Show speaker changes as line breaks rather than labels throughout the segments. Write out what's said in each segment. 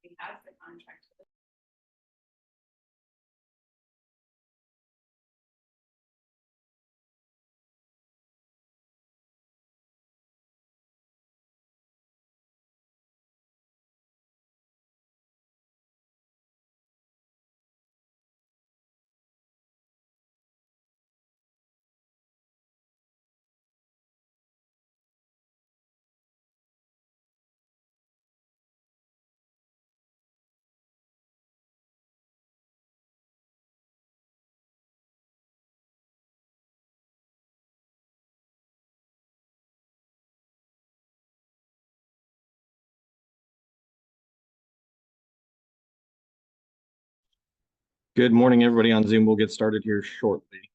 he has the contract.
Good morning, everybody on Zoom. We'll get started here shortly.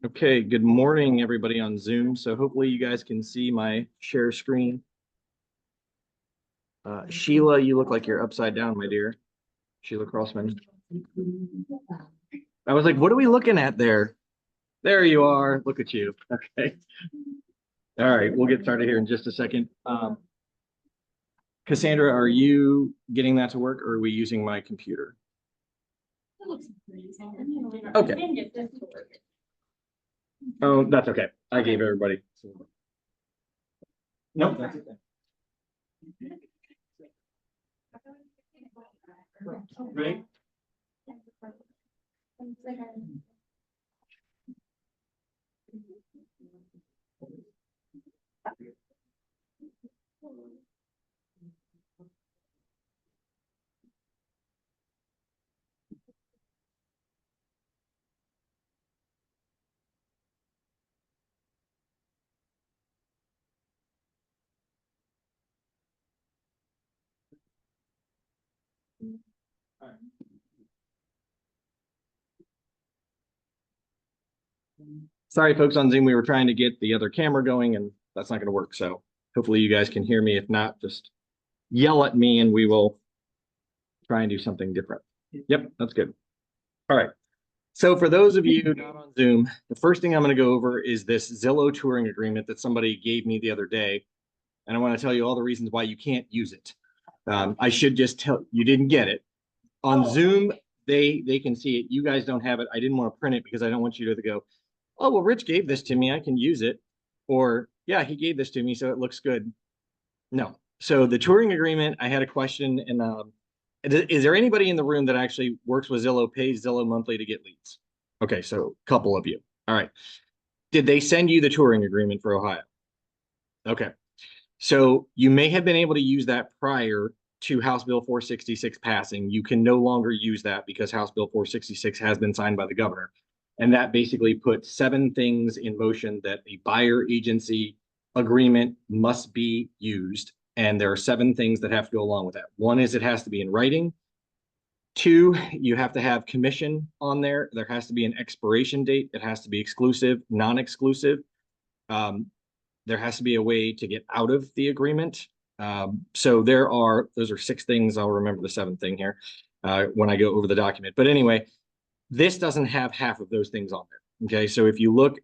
Okay, good morning, everybody on Zoom. So hopefully you guys can see my share screen. Sheila, you look like you're upside down, my dear. Sheila Crossman. I was like, what are we looking at there? There you are. Look at you. Okay. All right, we'll get started here in just a second. Cassandra, are you getting that to work, or are we using my computer? Okay. Oh, that's okay. I gave everybody. Nope, that's okay. Ready? Sorry, folks on Zoom, we were trying to get the other camera going, and that's not going to work. So hopefully you guys can hear me. If not, just yell at me and we will try and do something different. Yep, that's good. All right. So for those of you not on Zoom, the first thing I'm going to go over is this Zillow touring agreement that somebody gave me the other day. And I want to tell you all the reasons why you can't use it. I should just tell you didn't get it. On Zoom, they can see it. You guys don't have it. I didn't want to print it because I don't want you to go, oh, well, Rich gave this to me. I can use it. Or, yeah, he gave this to me, so it looks good. No. So the touring agreement, I had a question. And is there anybody in the room that actually works with Zillow, pays Zillow monthly to get leads? Okay, so a couple of you. All right. Did they send you the touring agreement for Ohio? Okay. So you may have been able to use that prior to House Bill 466 passing. You can no longer use that because House Bill 466 has been signed by the governor. And that basically put 7 things in motion that a buyer agency agreement must be used. And there are 7 things that have to go along with that. One is it has to be in writing. 2, you have to have commission on there. There has to be an expiration date. It has to be exclusive, non-exclusive. There has to be a way to get out of the agreement. So those are 6 things. I'll remember the 7th thing here when I go over the document. But anyway, this doesn't have half of those things on there. Okay, so if you look,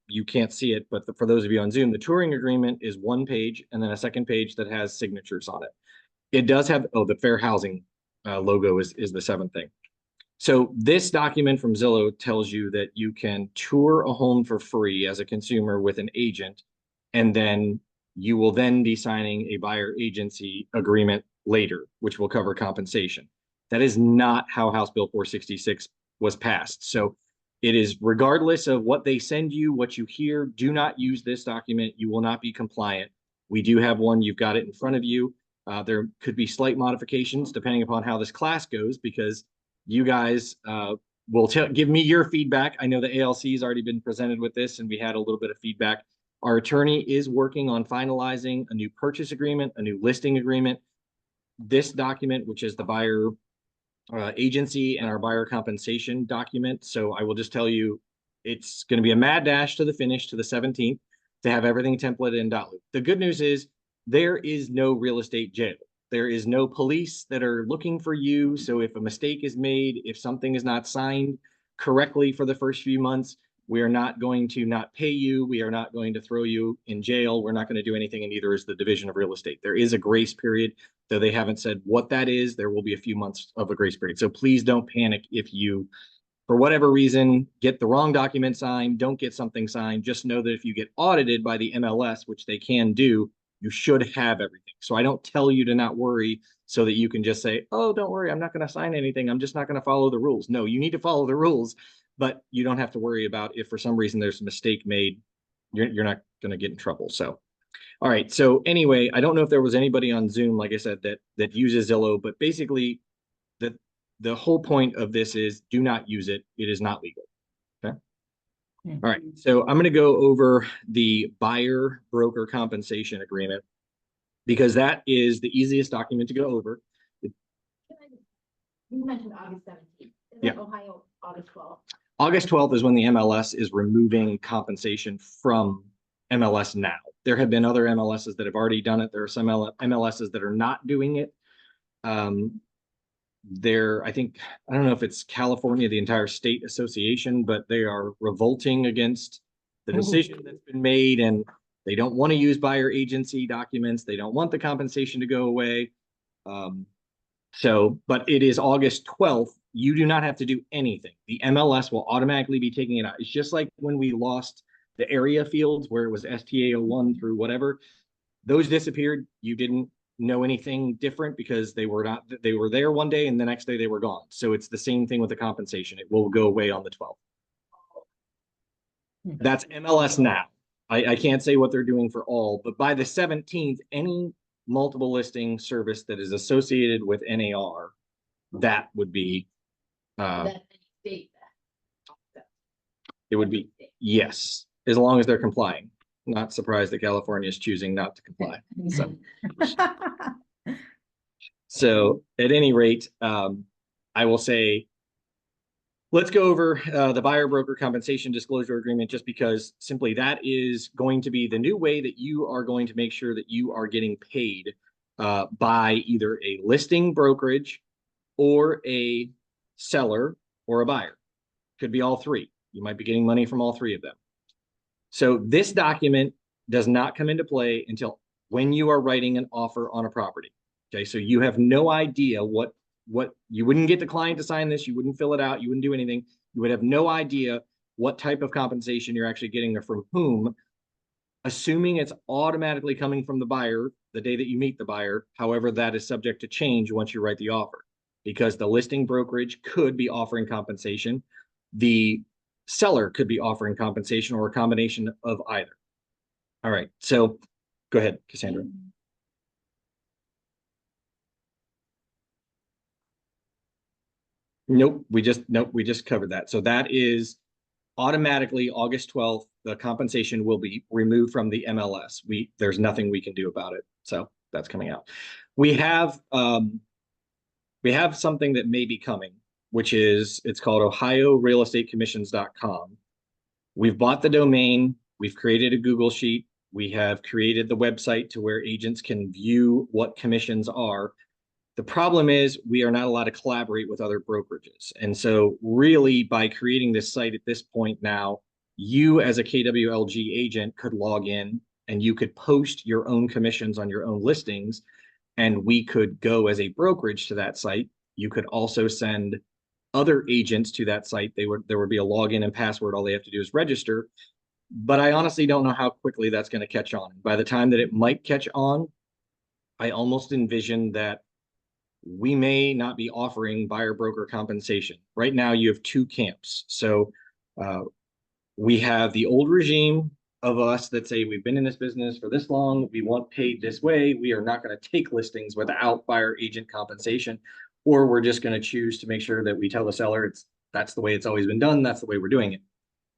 you can't see it, but for those of you on Zoom, the touring agreement is 1 page and then a 2nd page that has signatures on it. It does have, the fair housing logo is the 7th thing. So this document from Zillow tells you that you can tour a home for free as a consumer with an agent, and then you will then be signing a buyer agency agreement later, which will cover compensation. That is not how House Bill 466 was passed. So it is regardless of what they send you, what you hear, do not use this document. You will not be compliant. We do have one. You've got it in front of you. There could be slight modifications depending upon how this class goes, because you guys will give me your feedback. I know the ALC has already been presented with this, and we had a little bit of feedback. Our attorney is working on finalizing a new purchase agreement, a new listing agreement. This document, which is the buyer agency and our buyer compensation document. So I will just tell you, it's going to be a mad dash to the finish to the 17th to have everything templated in .loop. The good news is there is no real estate jail. There is no police that are looking for you. So if a mistake is made, if something is not signed correctly for the first few months, we are not going to not pay you. We are not going to throw you in jail. We're not going to do anything, and neither is the Division of Real Estate. There is a grace period, though they haven't said what that is. There will be a few months of a grace period. So please don't panic if you, for whatever reason, get the wrong document signed, don't get something signed. Just know that if you get audited by the MLS, which they can do, you should have everything. So I don't tell you to not worry so that you can just say, oh, don't worry, I'm not going to sign anything. I'm just not going to follow the rules. No, you need to follow the rules, but you don't have to worry about if for some reason there's a mistake made, you're not going to get in trouble. So, all right. So anyway, I don't know if there was anybody on Zoom, like I said, that uses Zillow, but basically the whole point of this is do not use it. It is not legal. Okay. All right. So I'm going to go over the buyer broker compensation agreement because that is the easiest document to go over.
You mentioned August 17th.
Yeah.
Ohio, August 12th.
August 12th is when the MLS is removing compensation from MLS now. There have been other MLSs that have already done it. There are some MLSs that are not doing it. I don't know if it's California, the entire state association, but they are revolting against the decision that's been made, and they don't want to use buyer agency documents. They don't want the compensation to go away. But it is August 12th. You do not have to do anything. The MLS will automatically be taking it out. It's just like when we lost the area fields where it was STA01 through whatever. Those disappeared. You didn't know anything different because they were there one day and the next day they were gone. So it's the same thing with the compensation. It will go away on the 12th. That's MLS now. I can't say what they're doing for all, but by the 17th, any multiple listing service that is associated with NAR, that would be it would be, yes, as long as they're complying. Not surprised that California is choosing not to comply. So at any rate, I will say, let's go over the buyer broker compensation disclosure agreement, just because simply that is going to be the new way that you are going to make sure that you are getting paid by either a listing brokerage or a seller or a buyer. Could be all three. You might be getting money from all three of them. So this document does not come into play until when you are writing an offer on a property. Okay, so you have no idea what you wouldn't get the client to sign this, you wouldn't fill it out, you wouldn't do anything. You would have no idea what type of compensation you're actually getting or from whom, assuming it's automatically coming from the buyer the day that you meet the buyer. However, that is subject to change once you write the offer, because the listing brokerage could be offering compensation. The seller could be offering compensation, or a combination of either. All right, so go ahead, Cassandra. Nope, we just covered that. So that is automatically August 12th, the compensation will be removed from the MLS. There's nothing we can do about it. So that's coming out. We have something that may be coming, which is, it's called OhioRealEstateCommissions.com. We've bought the domain. We've created a Google sheet. We have created the website to where agents can view what commissions are. The problem is we are not allowed to collaborate with other brokerages. And so really, by creating this site at this point now, you as a KWLG agent could log in and you could post your own commissions on your own listings, and we could go as a brokerage to that site. You could also send other agents to that site. There would be a login and password. All they have to do is register. But I honestly don't know how quickly that's going to catch on. By the time that it might catch on, I almost envision that we may not be offering buyer broker compensation. Right now, you have two camps. So we have the old regime of us that say we've been in this business for this long, we want paid this way, we are not going to take listings without buyer agent compensation, or we're just going to choose to make sure that we tell the seller that's the way it's always been done, that's the way we're doing it.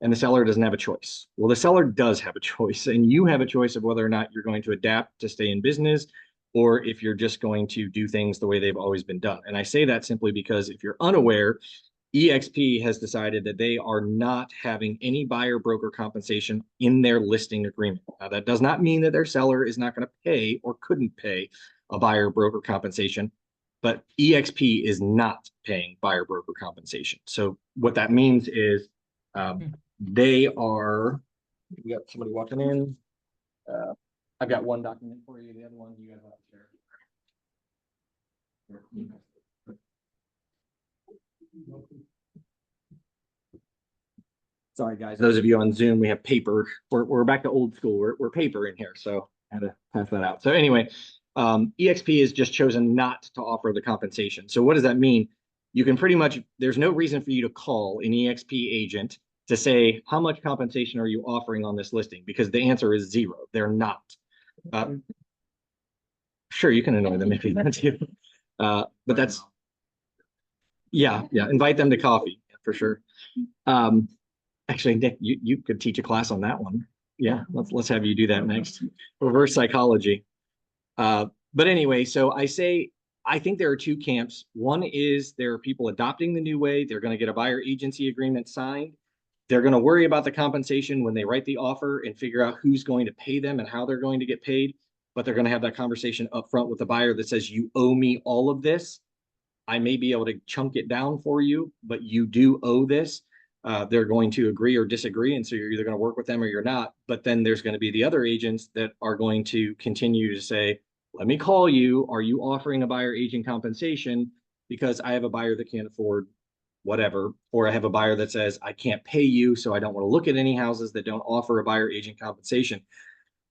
And the seller doesn't have a choice. Well, the seller does have a choice, and you have a choice of whether or not you're going to adapt to stay in business, or if you're just going to do things the way they've always been done. And I say that simply because if you're unaware, EXP has decided that they are not having any buyer broker compensation in their listing agreement. Now, that does not mean that their seller is not going to pay or couldn't pay a buyer broker compensation, but EXP is not paying buyer broker compensation. So what that means is we got somebody walking in. I've got one document for you. The other one you guys have to share. Sorry, guys. Those of you on Zoom, we have paper. We're back to old school. We're paper in here, so I had to pass that out. So anyway, EXP has just chosen not to offer the compensation. So what does that mean? You can pretty much, there's no reason for you to call an EXP agent to say, how much compensation are you offering on this listing? Because the answer is zero. They're not. Sure, you can annoy them if you want to. But that's, yeah, invite them to coffee for sure. Actually, Nick, you could teach a class on that one. Yeah, let's have you do that next. Reverse psychology. But anyway, so I say I think there are two camps. One is there are people adopting the new way. They're going to get a buyer agency agreement signed. They're going to worry about the compensation when they write the offer and figure out who's going to pay them and how they're going to get paid. But they're going to have that conversation up front with the buyer that says, you owe me all of this. I may be able to chunk it down for you, but you do owe this. They're going to agree or disagree. And so you're either going to work with them or you're not. But then there's going to be the other agents that are going to continue to say, let me call you. Are you offering a buyer agent compensation? Because I have a buyer that can't afford whatever, or I have a buyer that says, I can't pay you, so I don't want to look at any houses that don't offer a buyer agent compensation.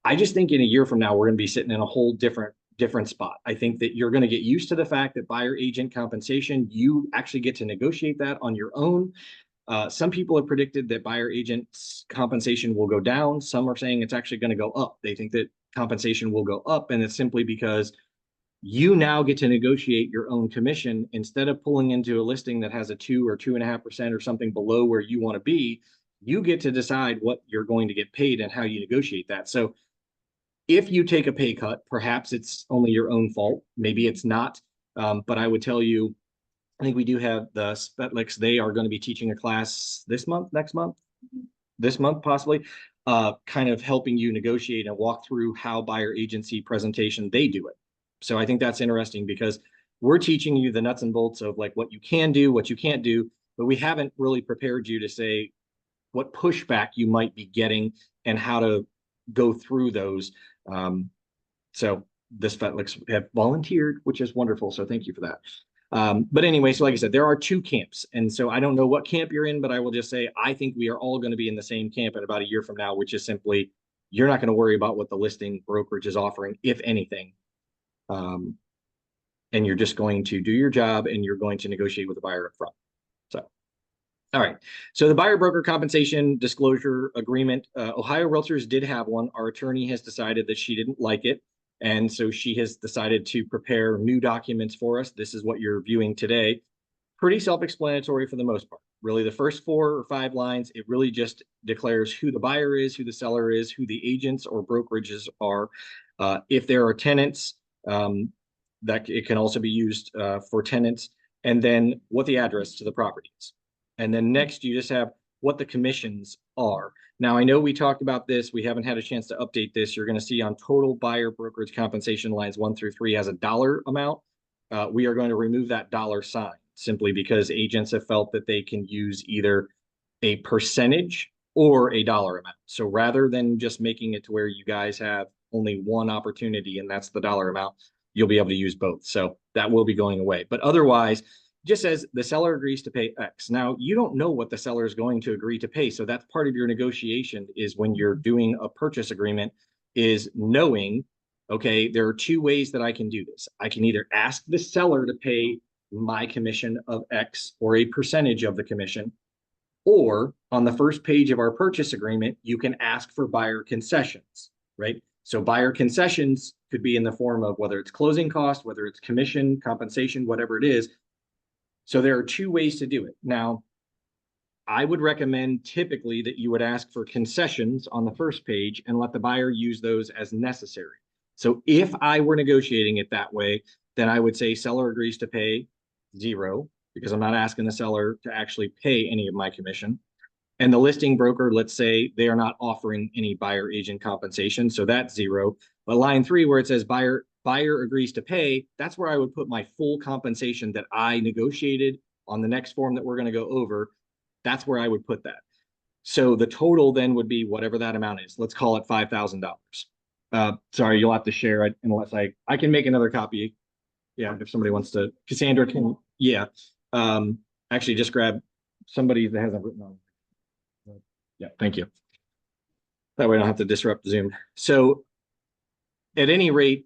I just think in a year from now, we're going to be sitting in a whole different spot. I think that you're going to get used to the fact that buyer agent compensation, you actually get to negotiate that on your own. Some people have predicted that buyer agents compensation will go down. Some are saying it's actually going to go up. They think that compensation will go up, and it's simply because you now get to negotiate your own commission instead of pulling into a listing that has a 2 or 2.5% or something below where you want to be. You get to decide what you're going to get paid and how you negotiate that. So if you take a pay cut, perhaps it's only your own fault. Maybe it's not. But I would tell you, I think we do have the Spetlix. They are going to be teaching a class this month, next month, this month possibly, kind of helping you negotiate and walk through how buyer agency presentation they do it. So I think that's interesting because we're teaching you the nuts and bolts of like what you can do, what you can't do, but we haven't really prepared you to say what pushback you might be getting and how to go through those. So this Fetlix have volunteered, which is wonderful. So thank you for that. But anyway, so like I said, there are two camps. And so I don't know what camp you're in, but I will just say, I think we are all going to be in the same camp in about a year from now, which is simply, you're not going to worry about what the listing brokerage is offering, if anything. And you're just going to do your job and you're going to negotiate with the buyer up front. So, all right. So the buyer broker compensation disclosure agreement, Ohio Realtors did have one. Our attorney has decided that she didn't like it. And so she has decided to prepare new documents for us. This is what you're viewing today. Pretty self-explanatory for the most part. Really, the first 4 or 5 lines, it really just declares who the buyer is, who the seller is, who the agents or brokerages are. If there are tenants, that it can also be used for tenants, and then what the address to the property is. And then next, you just have what the commissions are. Now, I know we talked about this. We haven't had a chance to update this. You're going to see on total buyer brokerage compensation lines 1 through 3 has a dollar amount. We are going to remove that dollar sign simply because agents have felt that they can use either a percentage or a dollar amount. So rather than just making it to where you guys have only one opportunity and that's the dollar amount, you'll be able to use both. So that will be going away. But otherwise, just says the seller agrees to pay X. Now, you don't know what the seller is going to agree to pay. So that's part of your negotiation is when you're doing a purchase agreement is knowing, okay, there are 2 ways that I can do this. I can either ask the seller to pay my commission of X or a percentage of the commission, or on the first page of our purchase agreement, you can ask for buyer concessions, right? So buyer concessions could be in the form of whether it's closing cost, whether it's commission, compensation, whatever it is. So there are 2 ways to do it. Now, I would recommend typically that you would ask for concessions on the first page and let the buyer use those as necessary. So if I were negotiating it that way, then I would say seller agrees to pay 0 because I'm not asking the seller to actually pay any of my commission. And the listing broker, let's say they are not offering any buyer agent compensation. So that's 0. But line 3, where it says buyer agrees to pay, that's where I would put my full compensation that I negotiated on the next form that we're going to go over. That's where I would put that. So the total then would be whatever that amount is. Let's call it $5,000. Sorry, you'll have to share unless I can make another copy. Yeah, if somebody wants to, Cassandra can, yeah. Actually just grab somebody that hasn't written on. Yeah, thank you. That way I don't have to disrupt Zoom. So at any rate,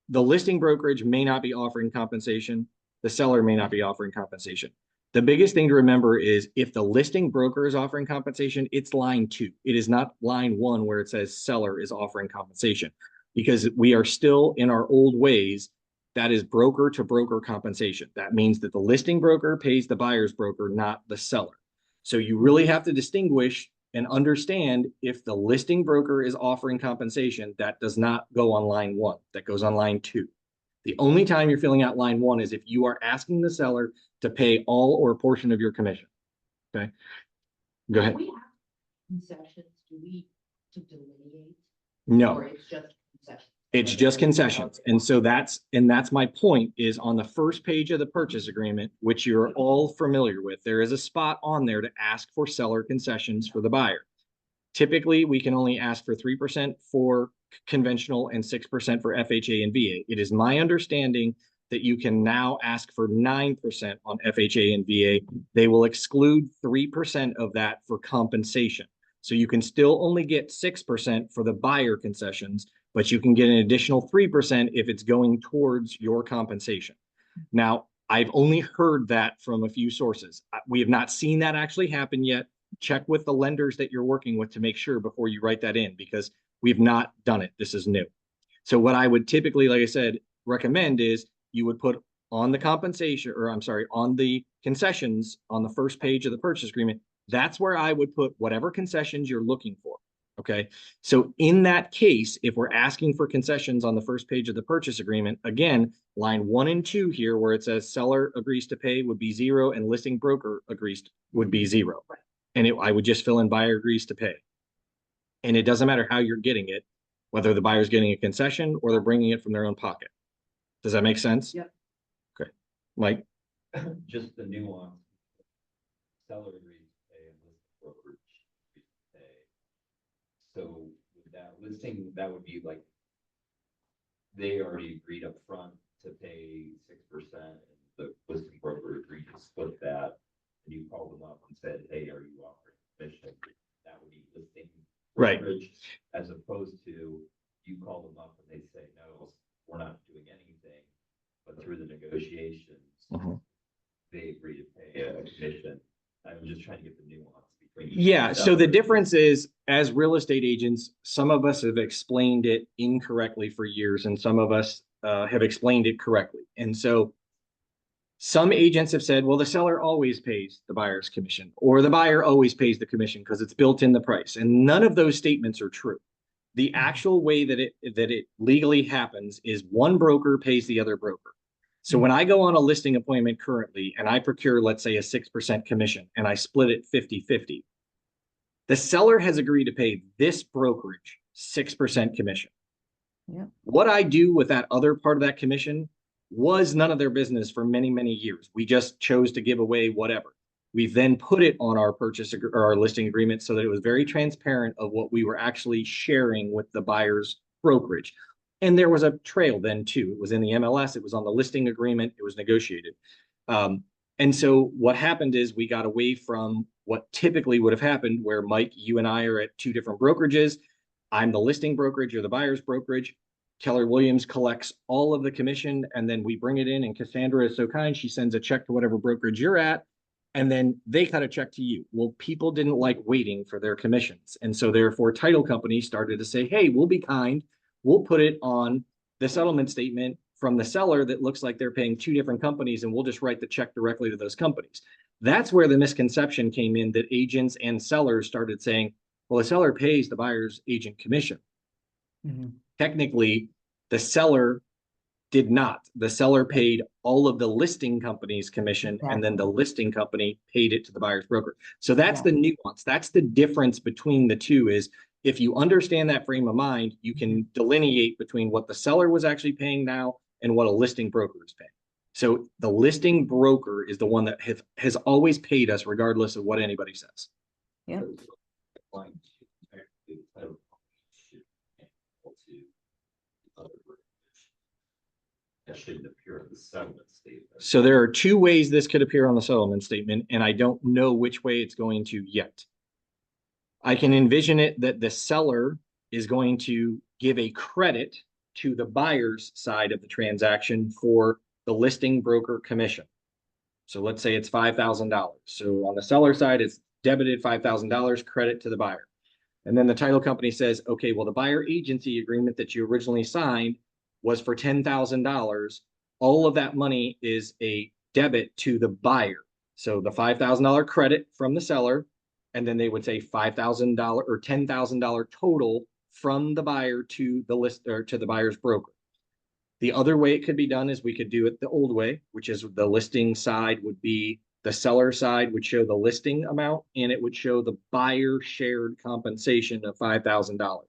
the listing brokerage may not be offering compensation. The seller may not be offering compensation. The biggest thing to remember is if the listing broker is offering compensation, it's line 2. It is not line 1 where it says seller is offering compensation because we are still in our old ways. That is broker to broker compensation. That means that the listing broker pays the buyer's broker, not the seller. So you really have to distinguish and understand if the listing broker is offering compensation, that does not go on line 1, that goes on line 2. The only time you're filling out line 1 is if you are asking the seller to pay all or a portion of your commission. Okay, go ahead.
Do we have concessions? Do we to delineate?
No.
Or it's just concessions?
It's just concessions. And so that's my point, is on the first page of the purchase agreement, which you're all familiar with, there is a spot on there to ask for seller concessions for the buyer. Typically, we can only ask for 3% for conventional and 6% for FHA and VA. It is my understanding that you can now ask for 9% on FHA and VA. They will exclude 3% of that for compensation. So you can still only get 6% for the buyer concessions, but you can get an additional 3% if it's going towards your compensation. Now, I've only heard that from a few sources. We have not seen that actually happen yet. Check with the lenders that you're working with to make sure before you write that in, because we've not done it. This is new. So what I would typically, like I said, recommend is you would put on the compensation, or I'm sorry, on the concessions on the first page of the purchase agreement. That's where I would put whatever concessions you're looking for. Okay. So in that case, if we're asking for concessions on the first page of the purchase agreement, again, line 1 and 2 here, where it says seller agrees to pay would be 0 and listing broker agrees would be 0. And I would just fill in buyer agrees to pay. And it doesn't matter how you're getting it, whether the buyer's getting a concession or they're bringing it from their own pocket. Does that make sense?
Yep.
Okay. Mike?
Just the nuance. Seller agrees to pay and listing brokerage agrees to pay. So with that listing, that would be like they already agreed up front to pay 6%, and the listing broker agreed to split that. And you called them up and said, "Hey, are you offering commission?" That would be listing brokerage, right? As opposed to you call them up and they say, "No, we're not doing anything," but through the negotiations, they agree to pay a commission. I'm just trying to get the nuance between.
Yeah. So the difference is, as real estate agents, some of us have explained it incorrectly for years, and some of us have explained it correctly. And so some agents have said, well, the seller always pays the buyer's commission, or the buyer always pays the commission because it's built in the price. And none of those statements are true. The actual way that it legally happens is one broker pays the other broker. So when I go on a listing appointment currently and I procure, let's say, a 6% commission and I split it 50-50, the seller has agreed to pay this brokerage 6% commission.
Yeah.
What I do with that other part of that commission was none of their business for many, many years. We just chose to give away whatever. We then put it on our purchase or our listing agreement so that it was very transparent of what we were actually sharing with the buyer's brokerage. And there was a trail then too. It was in the MLS. It was on the listing agreement. It was negotiated. And so what happened is we got away from what typically would have happened, where Mike, you and I are at 2 different brokerages. I'm the listing brokerage or the buyer's brokerage. Keller Williams collects all of the commission, and then we bring it in, and Cassandra is so kind, she sends a check to whatever brokerage you're at, and then they cut a check to you. Well, people didn't like waiting for their commissions. And so therefore title companies started to say, hey, we'll be kind. We'll put it on the settlement statement from the seller that looks like they're paying 2 different companies, and we'll just write the check directly to those companies. That's where the misconception came in, that agents and sellers started saying, well, the seller pays the buyer's agent commission. Technically, the seller did not. The seller paid all of the listing company's commission, and then the listing company paid it to the buyer's broker. So that's the nuance. That's the difference between the two. Is if you understand that frame of mind, you can delineate between what the seller was actually paying now and what a listing broker is paying. So the listing broker is the one that has always paid us regardless of what anybody says.
Yeah.
That shouldn't appear in the settlement statement.
So there are 2 ways this could appear on the settlement statement, and I don't know which way it's going to yet. I can envision it that the seller is going to give a credit to the buyer's side of the transaction for the listing broker commission. So let's say it's $5,000. So on the seller side, it's debited $5,000 credit to the buyer. And then the title company says, okay, well, the buyer agency agreement that you originally signed was for $10,000. All of that money is a debit to the buyer. So the $5,000 credit from the seller, and then they would say $5,000 or $10,000 total from the buyer to the list or to the buyer's broker. The other way it could be done is we could do it the old way, which is the listing side would be the seller side would show the listing amount and it would show the buyer shared compensation of $5,000.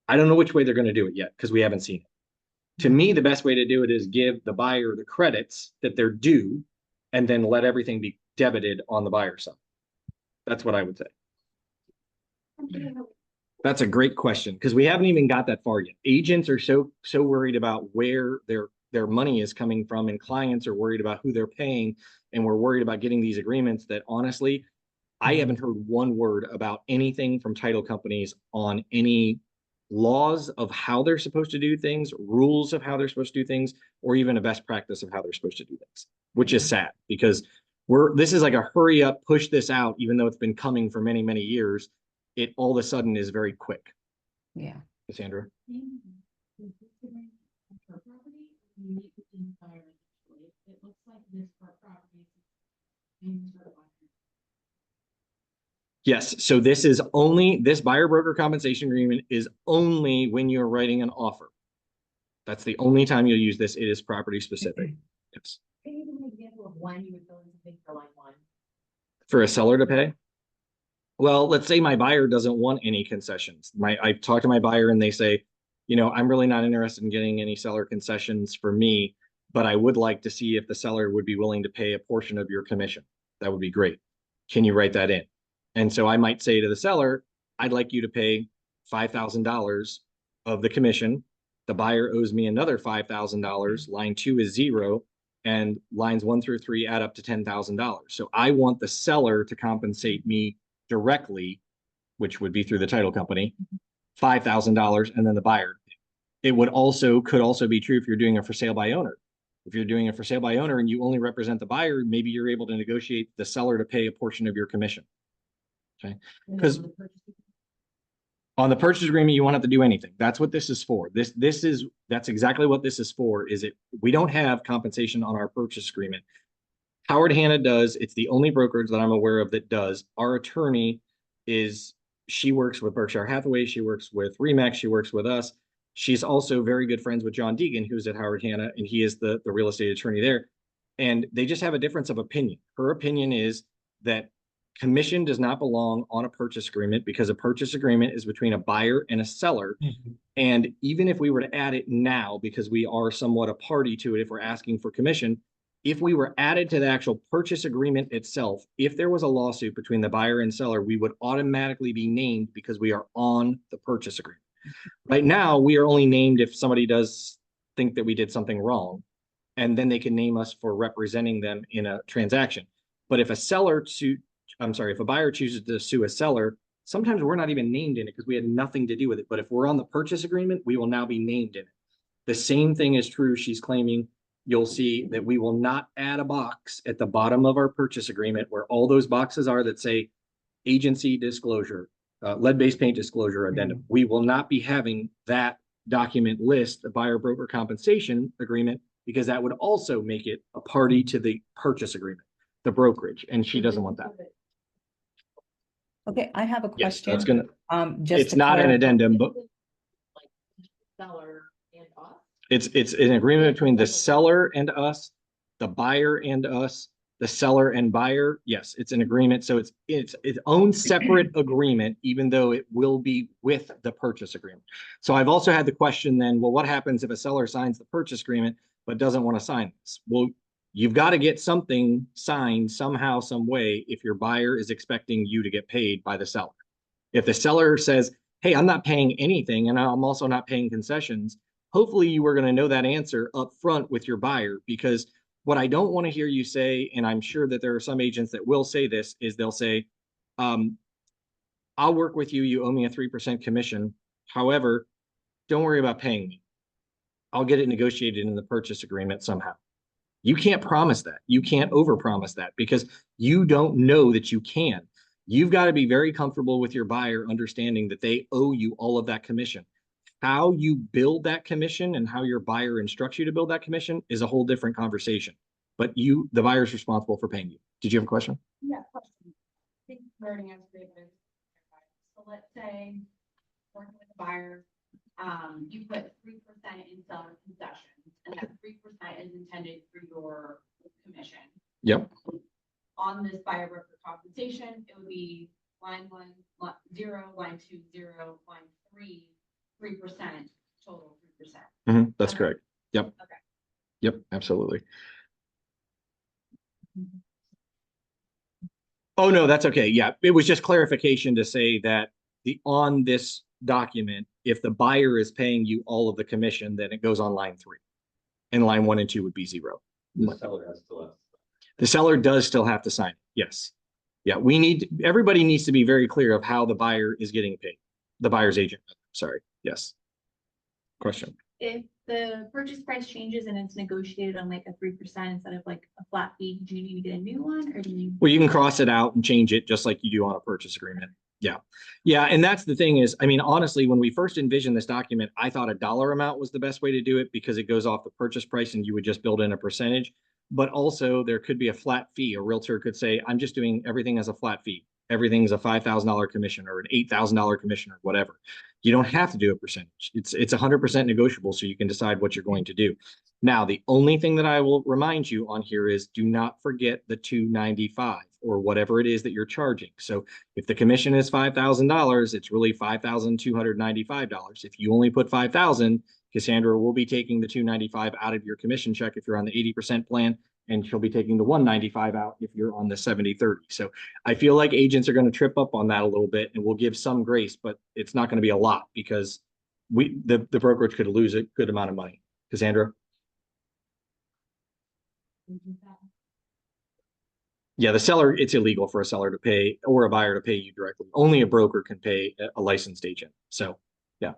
I don't know which way they're going to do it yet because we haven't seen it. To me, the best way to do it is give the buyer the credits that they're due and then let everything be debited on the buyer side. That's what I would say. That's a great question because we haven't even got that far yet. Agents are so worried about where their money is coming from, and clients are worried about who they're paying, and we're worried about getting these agreements that honestly, I haven't heard one word about anything from title companies on any laws of how they're supposed to do things, rules of how they're supposed to do things, or even a best practice of how they're supposed to do things, which is sad because this is like a hurry up, push this out, even though it's been coming for many, many years. It all of a sudden is very quick.
Yeah.
Cassandra?
It looks like this for property.
Yes, so this buyer broker compensation agreement is only when you're writing an offer. That's the only time you'll use this. It is property specific. Yes.
Can you give an example of when you would fill in something for line one?
For a seller to pay? Well, let's say my buyer doesn't want any concessions. I've talked to my buyer and they say, I'm really not interested in getting any seller concessions for me, but I would like to see if the seller would be willing to pay a portion of your commission. That would be great. Can you write that in? And so I might say to the seller, I'd like you to pay $5,000 of the commission. The buyer owes me another $5,000. Line 2 is 0, and lines 1 through 3 add up to $10,000. So I want the seller to compensate me directly, which would be through the title company, $5,000, and then the buyer. It could also be true if you're doing a for sale by owner. If you're doing a for sale by owner and you only represent the buyer, maybe you're able to negotiate the seller to pay a portion of your commission. Okay, because on the purchase agreement, you won't have to do anything. That's what this is for. That's exactly what this is for. We don't have compensation on our purchase agreement. Howard Hanna does. It's the only brokerage that I'm aware of that does. Our attorney she works with Berkshire Hathaway. She works with Remax. She works with us. She's also very good friends with John Deegan, who's at Howard Hanna, and he is the real estate attorney there. And they just have a difference of opinion. Her opinion is that commission does not belong on a purchase agreement because a purchase agreement is between a buyer and a seller. Mm-hmm. And even if we were to add it now, because we are somewhat a party to it, if we're asking for commission, if we were added to the actual purchase agreement itself, if there was a lawsuit between the buyer and seller, we would automatically be named because we are on the purchase agreement. Right now, we are only named if somebody does think that we did something wrong, and then they can name us for representing them in a transaction. But if if a buyer chooses to sue a seller, sometimes we're not even named in it because we had nothing to do with it. But if we're on the purchase agreement, we will now be named in it. The same thing is true. She's claiming you'll see that we will not add a box at the bottom of our purchase agreement where all those boxes are that say agency disclosure, lead-based paint disclosure addendum. Mm-hmm. We will not be having that document list, the buyer broker compensation agreement, because that would also make it a party to the purchase agreement, the brokerage, and she doesn't want that.
Okay, I have a question.
Yes, that's
it's
not an addendum, but
like seller and us.
It's an agreement between the seller and us, the buyer and us, the seller and buyer. Yes, it's an agreement. So it's its own separate agreement, even though it will be with the purchase agreement. So I've also had the question then, well, what happens if a seller signs the purchase agreement but doesn't want to sign this? Well, you've got to get something signed somehow, some way, if your buyer is expecting you to get paid by the seller. If the seller says, hey, I'm not paying anything and I'm also not paying concessions, hopefully you are going to know that answer up front with your buyer, because what I don't want to hear you say, and I'm sure that there are some agents that will say this, is they'll say, I'll work with you. You owe me a 3% commission. However, don't worry about paying me. I'll get it negotiated in the purchase agreement somehow. You can't promise that. You can't overpromise that because you don't know that you can. You've got to be very comfortable with your buyer understanding that they owe you all of that commission. How you build that commission and how your buyer instructs you to build that commission is a whole different conversation. But the buyer is responsible for paying you. Did you have a question?
Yeah, question. I think learning as so let's say working with a buyer, you put 3% in seller concessions. and that 3% is intended for your commission.
Yep.
On this buyer broker compensation, it would be line 1, 0, line 2, 0, line 3, 3%, total 3%.
That's
Okay.
correct. Yep.
Okay.
Yep, absolutely. Oh, no, that's okay. Yeah, it was just clarification to say that on this document, if the buyer is paying you all of the commission, then it goes on line 3. And line 1 and 2 would be 0.
The seller has to left.
The seller does still have to sign it. Yes. Yeah, everybody needs to be very clear of how the buyer is getting paid. The buyer's agent. Sorry. Yes. Question.
If the purchase price changes and it's negotiated on like a 3% instead of like a flat fee, do you need to get a new one or do you?
Well, you can cross it out and change it just like you do on a purchase agreement. Yeah. Yeah. And that's the thing is, I mean, honestly, when we first envisioned this document, I thought a dollar amount was the best way to do it because it goes off the purchase price and you would just build in a percentage. But also there could be a flat fee. A realtor could say, I'm just doing everything as a flat fee. Everything's a $5,000 commission or an $8,000 commission or whatever. You don't have to do a percentage. It's 100% negotiable, so you can decide what you're going to do. Now, the only thing that I will remind you on here is do not forget the $295 or whatever it is that you're charging. So if the commission is $5,000, it's really $5,295. If you only put $5,000, Cassandra will be taking the $295 out of your commission check if you're on the 80% plan, and she'll be taking the $195 out if you're on the 70/30. So I feel like agents are going to trip up on that a little bit, and we'll give some grace, but it's not going to be a lot because the brokerage could lose a good amount of money. Cassandra? Yeah, the seller, it's illegal for a seller to pay or a buyer to pay you directly. Only a broker can pay a licensed agent. So, yeah.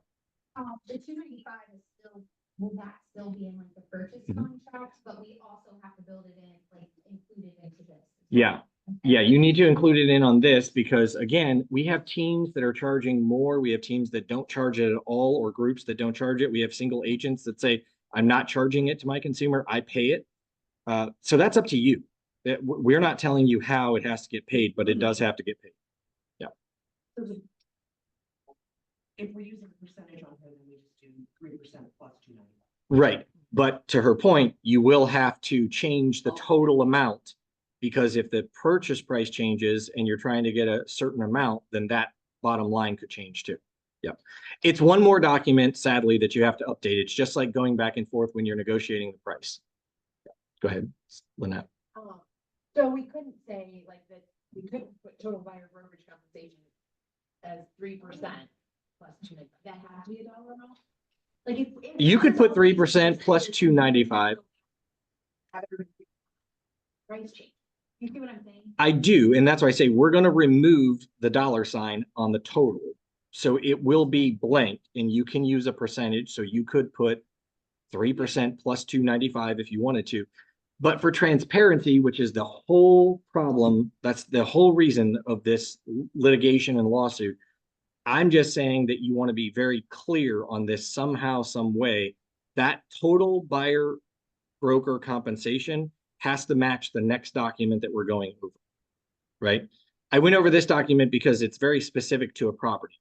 The 295 is still, will that still be in like the purchase
Mhm.
contract, but we also have to build it in, like include it into this.
Yeah. Yeah, you need to include it in on this because again, we have teams that are charging more. We have teams that don't charge it at all or groups that don't charge it. We have single agents that say, I'm not charging it to my consumer, I pay it. So that's up to you. We're not telling you how it has to get paid, but it does have to get paid.
If we're using a percentage on here, then we just do 3% plus 295.
Right. But to her point, you will have to change the total amount because if the purchase price changes and you're trying to get a certain amount, then that bottom line could change too. Yep. It's one more document, sadly, that you have to update. It's just like going back and forth when you're negotiating the price. Go ahead, Lynette.
So we couldn't say like that, we couldn't put total buyer brokerage compensation as 3% plus 295. That has to be a dollar amount. Like if
You could put 3% plus 295.
Price change. You see what I'm saying?
I do, and that's why I say we're going to remove the dollar sign on the total. So it will be blank, and you can use a percentage. So you could put 3% plus 295 if you wanted to. But for transparency, which is the whole problem, that's the whole reason of this litigation and lawsuit. I'm just saying that you want to be very clear on this somehow, some way. That total buyer broker compensation has to match the next document that we're going over, right? I went over this document because it's very specific to a property.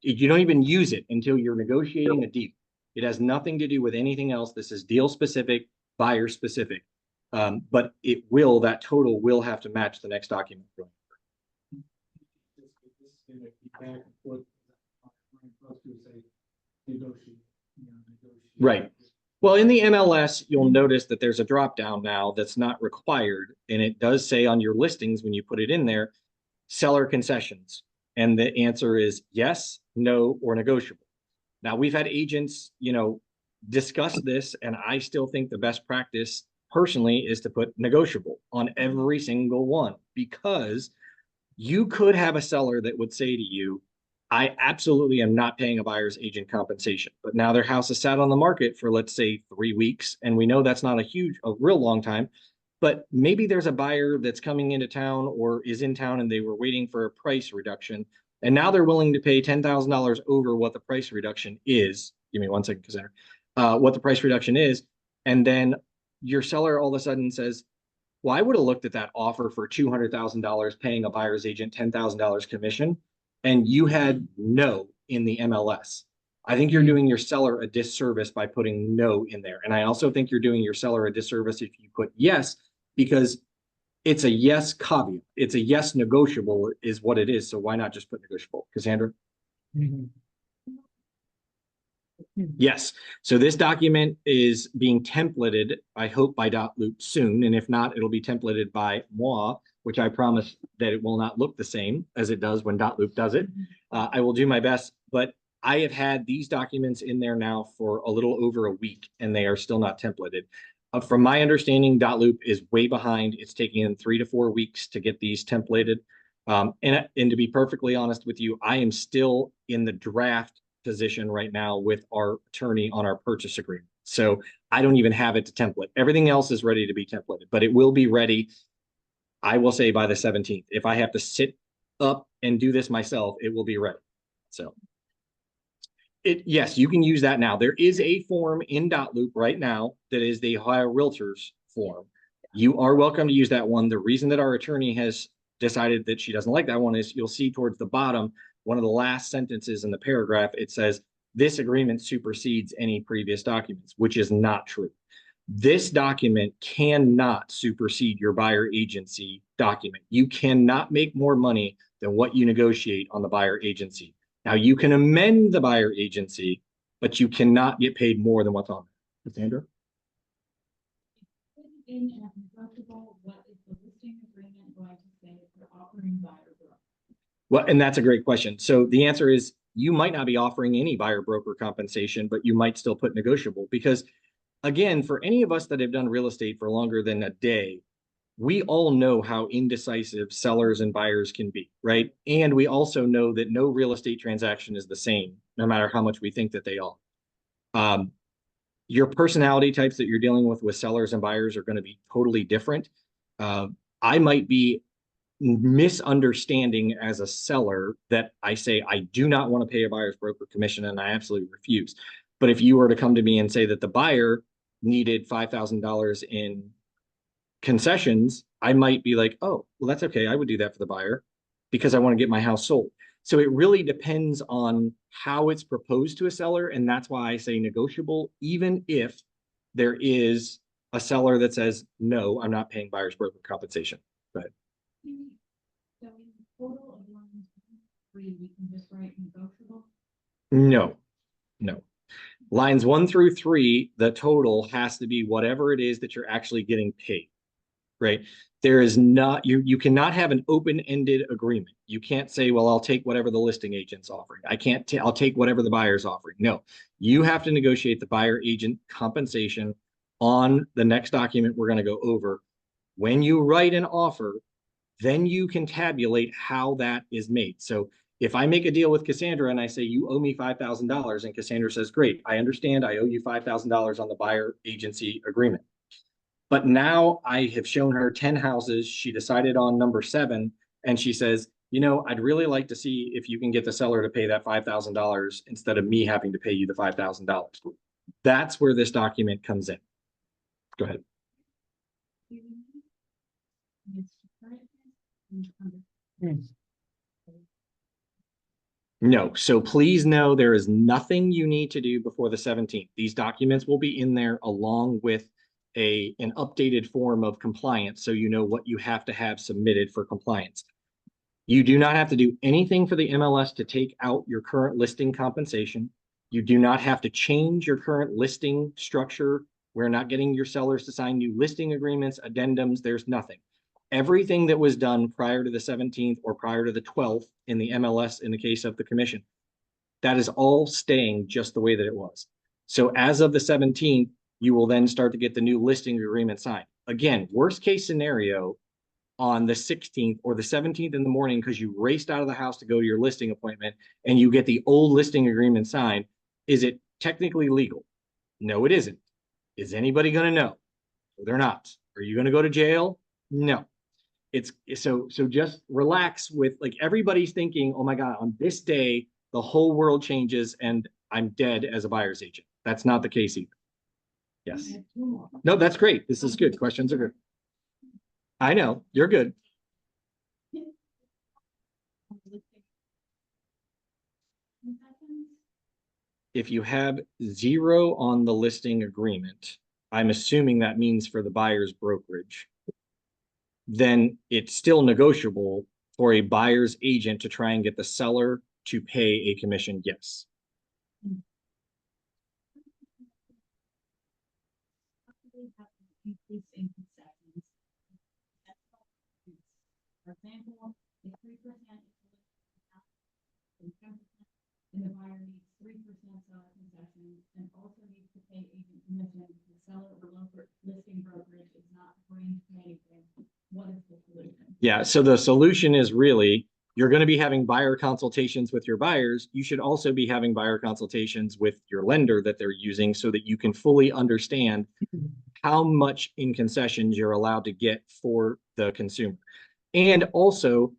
You don't even use it until you're negotiating a deal. It has nothing to do with anything else. This is deal specific, buyer specific. But that total will have to match the next document. Right. Well, in the MLS, you'll notice that there's a drop down now that's not required. And it does say on your listings, when you put it in there, seller concessions. And the answer is yes, no, or negotiable. Now we've had agents, discuss this, and I still think the best practice personally is to put negotiable on every single one, because you could have a seller that would say to you, I absolutely am not paying a buyer's agent compensation, but now their house is sat on the market for, let's say, 3 weeks. And we know that's not a real long time, but maybe there's a buyer that's coming into town or is in town and they were waiting for a price reduction. And now they're willing to pay $10,000 over what the price reduction is. Give me 1 second, Cassandra. What the price reduction is. And then your seller all of a sudden says, well, I would have looked at that offer for $200,000 paying a buyer's agent $10,000 commission. And you had no in the MLS. I think you're doing your seller a disservice by putting no in there. And I also think you're doing your seller a disservice if you put yes, because it's a yes caveat. It's a yes negotiable is what it is. So why not just put negotiable? Cassandra? Yes. So this document is being templated, I hope, by Loop soon. And if not, it'll be templated by moi, which I promise that it will not look the same as it does when Loop does it. I will do my best, but I have had these documents in there now for a little over a week, and they are still not templated. From my understanding, Loop is way behind. It's taking them 3 to 4 weeks to get these templated. And to be perfectly honest with you, I am still in the draft position right now with our attorney on our purchase agreement. So I don't even have it to template. Everything else is ready to be templated, but it will be ready, I will say, by the 17th. If I have to sit up and do this myself, it will be ready. So yes, you can use that now. There is a form in Loop right now that is the Ohio Realtors form. You are welcome to use that one. The reason that our attorney has decided that she doesn't like that one is you'll see towards the bottom, one of the last sentences in the paragraph, it says, this agreement supersedes any previous documents, which is not true. This document cannot supersede your buyer agency document. You cannot make more money than what you negotiate on the buyer agency. Now, you can amend the buyer agency, but you cannot get paid more than what's on it. Cassandra?
In as negotiable, what is the listing agreement going to say for offering buyer broker?
Well, and that's a great question. So the answer is you might not be offering any buyer broker compensation, but you might still put negotiable because, again, for any of us that have done real estate for longer than a day, we all know how indecisive sellers and buyers can be, right? And we also know that no real estate transaction is the same, no matter how much we think that they are. Your personality types that you're dealing with sellers and buyers are going to be totally different. I might be misunderstanding as a seller that I say, I do not want to pay a buyer's broker commission, and I absolutely refuse. But if you were to come to me and say that the buyer needed $5,000 in concessions, I might be like, oh, well, that's okay. I would do that for the buyer because I want to get my house sold. So it really depends on how it's proposed to a seller. And that's why I say negotiable, even if there is a seller that says, no, I'm not paying buyer's broker compensation. Go ahead.
So in the total of lines 3, we can just write negotiable.
No. Lines 1 through 3, the total has to be whatever it is that you're actually getting paid, right? There is not, you cannot have an open-ended agreement. You can't say, well, I'll take whatever the listing agent's offering. I'll take whatever the buyer's offering. No, you have to negotiate the buyer agent compensation on the next document we're going to go over. When you write an offer, then you can tabulate how that is made. So if I make a deal with Cassandra and I say, you owe me $5,000, and Cassandra says, great, I understand, I owe you $5,000 on the buyer agency agreement. But now I have shown her 10 houses. She decided on number 7, and she says, I'd really like to see if you can get the seller to pay that $5,000 instead of me having to pay you the $5,000. That's where this document comes in. Go ahead. No. So please know there is nothing you need to do before the 17th. These documents will be in there along with an updated form of compliance, so you know what you have to have submitted for compliance. You do not have to do anything for the MLS to take out your current listing compensation. You do not have to change your current listing structure. We're not getting your sellers to sign new listing agreements, addendums. There's nothing. Everything that was done prior to the 17th or prior to the 12th in the MLS, in the case of the commission, that is all staying just the way that it was. So as of the 17th, you will then start to get the new listing agreement signed. Again, worst case scenario, on the 16th or the 17th in the morning, because you raced out of the house to go to your listing appointment and you get the old listing agreement signed, is it technically legal? No, it isn't. Is anybody going to know? They're not. Are you going to go to jail? No. It's so just relax with, like, everybody's thinking, oh my God, on this day, the whole world changes and I'm dead as a buyer's agent. That's not the case either. Yes. No, that's great. This is good. Questions are good. I know, you're good. if you have 0 on the listing agreement, I'm assuming that means for the buyer's brokerage, then it's still negotiable for a buyer's agent to try and get the seller to pay a commission, yes.
Increase in concessions. For example, if 3% and 10%, and the buyer needs 3% seller concession and also needs to pay agent commission, the seller or local listing brokerage is not going to pay anything. What is the solution?
Yeah, so the solution is really, you're going to be having buyer consultations with your buyers. You should also be having buyer consultations with your lender that they're using so that you can fully understand how much in concessions you're allowed to get for the consumer. And also,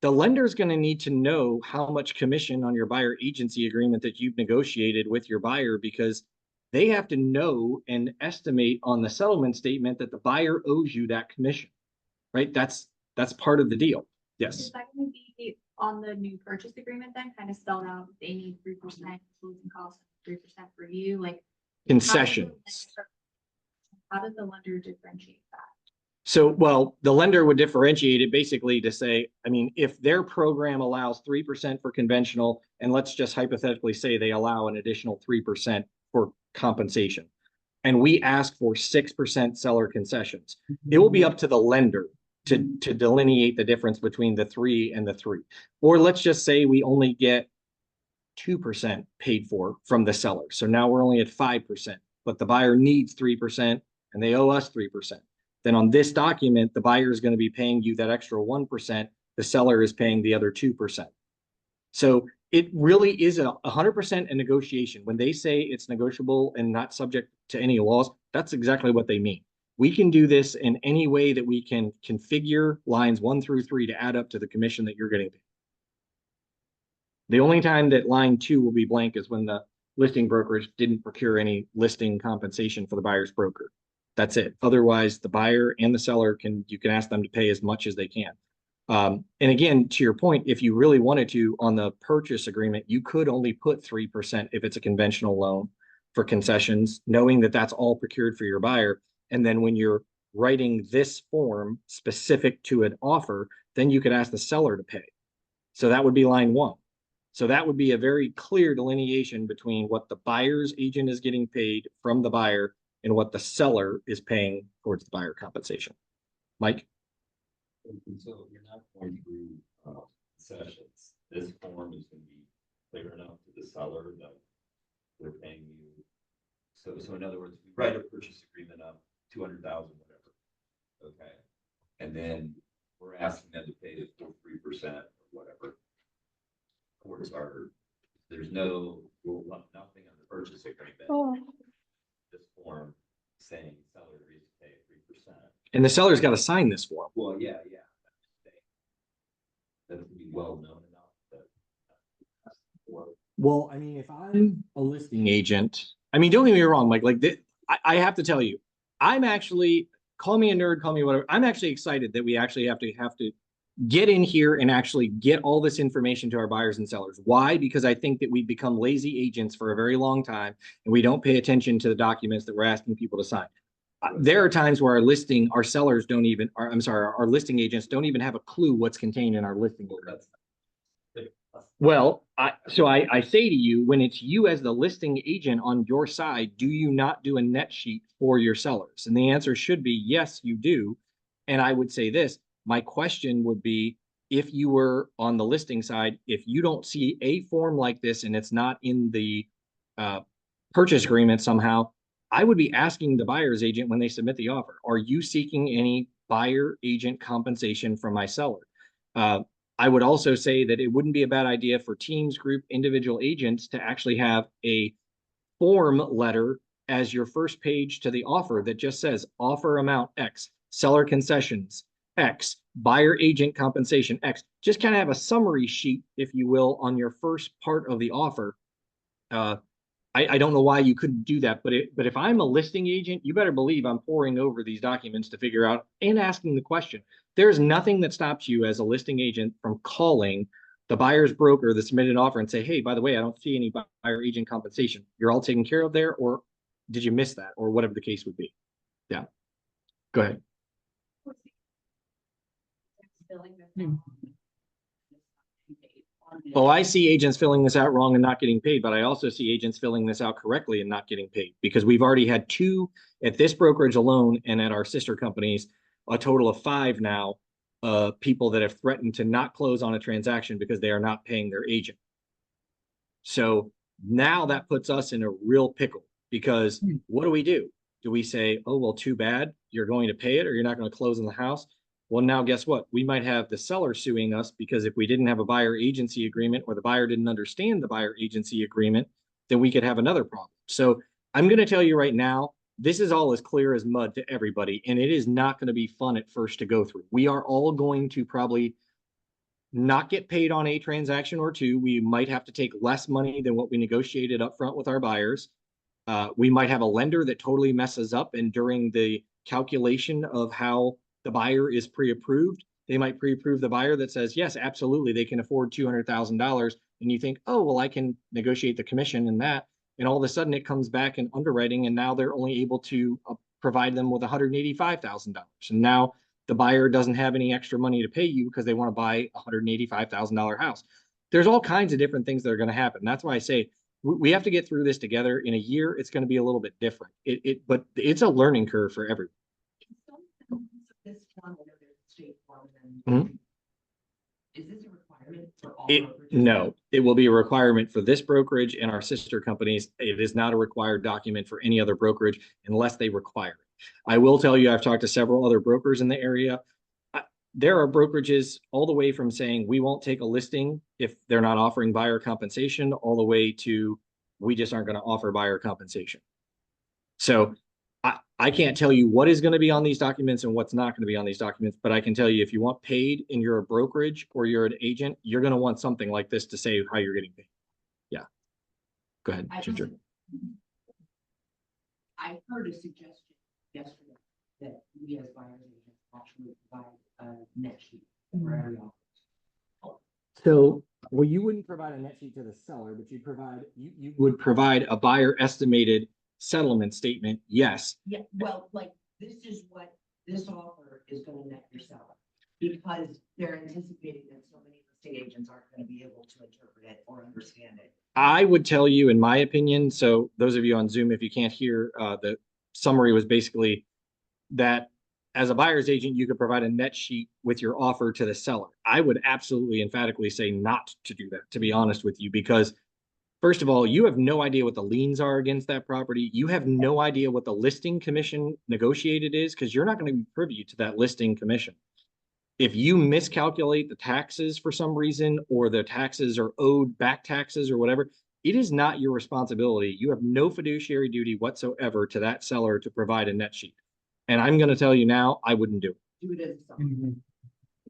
the lender is going to need to know how much commission on your buyer agency agreement that you've negotiated with your buyer, because they have to know and estimate on the settlement statement that the buyer owes you that commission, right? That's part of the deal. Yes.
Is that gonna be on the new purchase agreement then, kind of spelled out, they need 3% closing costs, 3% for you, like?
Concessions.
How does the lender differentiate that?
So, well, the lender would differentiate it basically to say, I mean, if their program allows 3% for conventional, and let's just hypothetically say they allow an additional 3% for compensation, and we ask for 6% seller concessions, it will be up to the lender to delineate the difference between the 3 and the 3. Or let's just say we only get 2% paid for from the seller. So now we're only at 5%, but the buyer needs 3% and they owe us 3%. Then on this document, the buyer is going to be paying you that extra 1%. The seller is paying the other 2%. So it really is 100% a negotiation. When they say it's negotiable and not subject to any laws, that's exactly what they mean. We can do this in any way that we can configure lines 1 through 3 to add up to the commission that you're getting paid. The only time that line 2 will be blank is when the listing brokerage didn't procure any listing compensation for the buyer's broker. That's it. Otherwise, the buyer and the seller you can ask them to pay as much as they can. And again, to your point, if you really wanted to, on the purchase agreement, you could only put 3% if it's a conventional loan for concessions, knowing that that's all procured for your buyer. And then when you're writing this form specific to an offer, then you could ask the seller to pay. So that would be line 1. So that would be a very clear delineation between what the buyer's agent is getting paid from the buyer and what the seller is paying towards the buyer compensation. Mike?
And so you're not going through sessions. This form is going to be clear enough to the seller that they're paying you. So in other words, we write a purchase agreement up, 200,000, whatever. Okay. And then we're asking them to pay the full 3% or whatever. Towards our, there's nothing on the purchase agreement. This form saying seller agrees to pay 3%.
And the seller's got to sign this form.
Well, yeah. That would be well known enough that.
Well, I mean, if I'm a listing agent, I mean, don't get me wrong, Mike, like I have to tell you, I'm actually, call me a nerd, call me whatever. I'm actually excited that we actually have to get in here and actually get all this information to our buyers and sellers. Why? Because I think that we've become lazy agents for a very long time and we don't pay attention to the documents that we're asking people to sign. There are times where our listing agents don't even have a clue what's contained in our listing agreement. Well, I say to you, when it's you as the listing agent on your side, do you not do a net sheet for your sellers? And the answer should be yes, you do. And I would say this, my question would be, if you were on the listing side, if you don't see a form like this and it's not in the purchase agreement somehow, I would be asking the buyer's agent when they submit the offer, are you seeking any buyer agent compensation from my seller? I would also say that it wouldn't be a bad idea for teams, group, individual agents to actually have a form letter as your first page to the offer that just says offer amount X, seller concessions X, buyer agent compensation X. Just kind of have a summary sheet, if you will, on your first part of the offer. I don't know why you couldn't do that, but if I'm a listing agent, you better believe I'm poring over these documents to figure out and asking the question. There's nothing that stops you as a listing agent from calling the buyer's broker that submitted an offer and say, hey, by the way, I don't see any buyer agent compensation. You're all taken care of there, or did you miss that, or whatever the case would be? Yeah. Go ahead. Oh, I see agents filling this out wrong and not getting paid, but I also see agents filling this out correctly and not getting paid because we've already had 2 at this brokerage alone and at our sister companies, a total of 5 now, people that have threatened to not close on a transaction because they are not paying their agent. So now that puts us in a real pickle because what do? Do we say, oh, well, too bad, you're going to pay it or you're not going to close on the house? Well, now guess what? We might have the seller suing us because if we didn't have a buyer agency agreement or the buyer didn't understand the buyer agency agreement, then we could have another problem. So I'm going to tell you right now, this is all as clear as mud to everybody, and it is not going to be fun at first to go through. We are all going to probably not get paid on a transaction or 2. We might have to take less money than what we negotiated up front with our buyers. We might have a lender that totally messes up, and during the calculation of how the buyer is pre-approved, they might pre-approve the buyer that says, yes, absolutely, they can afford $200,000. And you think, oh, well, I can negotiate the commission and that. And all of a sudden it comes back in underwriting, and now they're only able to provide them with $185,000. And now the buyer doesn't have any extra money to pay you because they want to buy a $185,000 house. There's all kinds of different things that are going to happen. That's why I say we have to get through this together. In a year, it's going to be a little bit different. But it's a learning curve for everyone.
This one, I know there's a state one,
Mhm.
Is this a requirement for all
It,
brokerages?
no, it will be a requirement for this brokerage and our sister companies. It is not a required document for any other brokerage unless they require it. I will tell you, I've talked to several other brokers in the area. There are brokerages all the way from saying we won't take a listing if they're not offering buyer compensation, all the way to we just aren't going to offer buyer compensation. So I can't tell you what is going to be on these documents and what's not going to be on these documents, but I can tell you if you want paid and you're a brokerage or you're an agent, you're going to want something like this to say how you're getting paid. Yeah. Go ahead, Ginger.
I heard a suggestion yesterday that we as buyers agents actually provide a net sheet for every offer.
So, well, you wouldn't provide a net sheet to the seller, but you would provide a buyer estimated settlement statement. Yes.
Yeah, well, like, this is what this offer is gonna net your seller. Because they're anticipating that so many estate agents aren't gonna be able to interpret it or understand it.
I would tell you, in my opinion, so those of you on Zoom, if you can't hear, the summary was basically that as a buyer's agent, you could provide a net sheet with your offer to the seller. I would absolutely emphatically say not to do that, to be honest with you, because first of all, you have no idea what the liens are against that property. You have no idea what the listing commission negotiated is because you're not going to be privy to that listing commission. If you miscalculate the taxes for some reason, or the taxes are owed back taxes or whatever, it is not your responsibility. You have no fiduciary duty whatsoever to that seller to provide a net sheet. And I'm going to tell you now, I wouldn't do it.
Do it as a summary.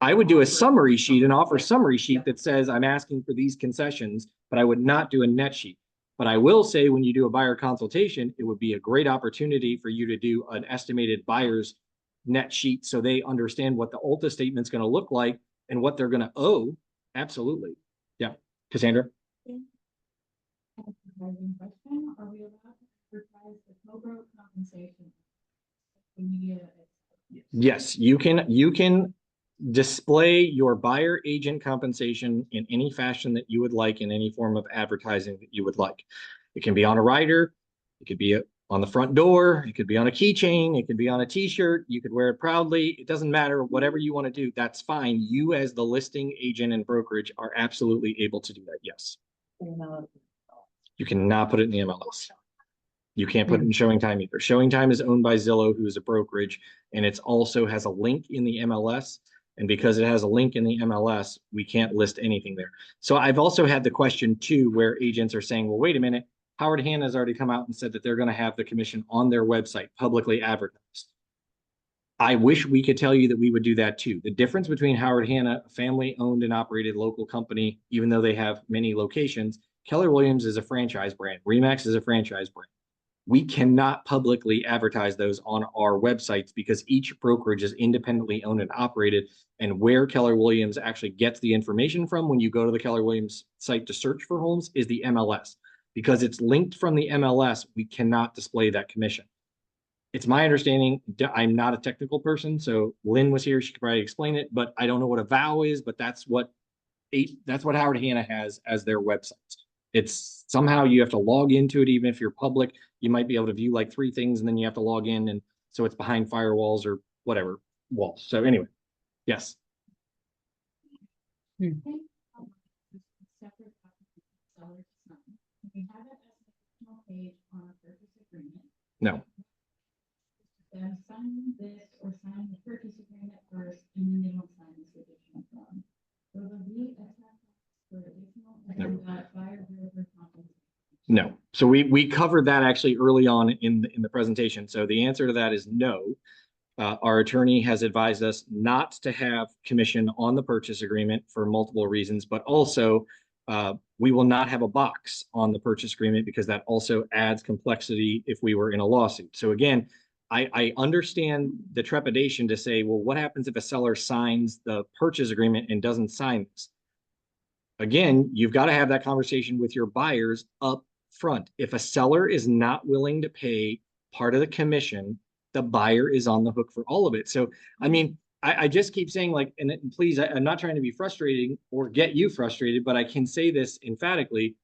I would do a summary sheet, an offer summary sheet that says I'm asking for these concessions, but I would not do a net sheet. But I will say when you do a buyer consultation, it would be a great opportunity for you to do an estimated buyer's net sheet so they understand what the ULTA statement's going to look like and what they're going to owe. Absolutely. Yeah. Cassandra?
Question, are we allowed to advertise the co-broke compensation? Media.
Yes, you can display your buyer agent compensation in any fashion that you would like, in any form of advertising that you would like. It can be on a rider, it could be on the front door, it could be on a keychain, it could be on a t-shirt, you could wear it proudly. It doesn't matter, whatever you want to do, that's fine. You as the listing agent and brokerage are absolutely able to do that. Yes. You cannot put it in the MLS. You can't put it in Showing Time either. Showing Time is owned by Zillow, who is a brokerage, and it also has a link in the MLS. And because it has a link in the MLS, we can't list anything there. So I've also had the question too, where agents are saying, well, wait a minute, Howard Hanna has already come out and said that they're going to have the commission on their website, publicly advertised. I wish we could tell you that we would do that too. The difference between Howard Hanna, a family owned and operated local company, even though they have many locations, Keller Williams is a franchise brand. RE/MAX is a franchise brand. We cannot publicly advertise those on our websites because each brokerage is independently owned and operated. And where Keller Williams actually gets the information from when you go to the Keller Williams site to search for homes is the MLS. Because it's linked from the MLS, we cannot display that commission. It's my understanding, I'm not a technical person, so Lynn was here, she could probably explain it, but I don't know what a vow is, but that's what Howard Hanna has as their website. It's somehow you have to log into it, even if you're public, you might be able to view like 3 things and then you have to log in, and so it's behind firewalls or whatever walls. So anyway, yes.
Separate copy of seller to sign. We have it as an additional page on our purchase agreement.
No,
Then sign this or sign the purchase agreement first, and then they don't sign this additional form. Will there be a tax for additional, and then that buyer broker compensation?
no. So we covered that actually early on in the presentation. So the answer to that is no. Our attorney has advised us not to have commission on the purchase agreement for multiple reasons, but also we will not have a box on the purchase agreement because that also adds complexity if we were in a lawsuit. So again, I understand the trepidation to say, well, what happens if a seller signs the purchase agreement and doesn't sign this? Again, you've got to have that conversation with your buyers up front. If a seller is not willing to pay part of the commission, the buyer is on the hook for all of it. So, I mean, I just keep saying like, and please, I'm not trying to be frustrating or get you frustrated, but I can say this emphatically.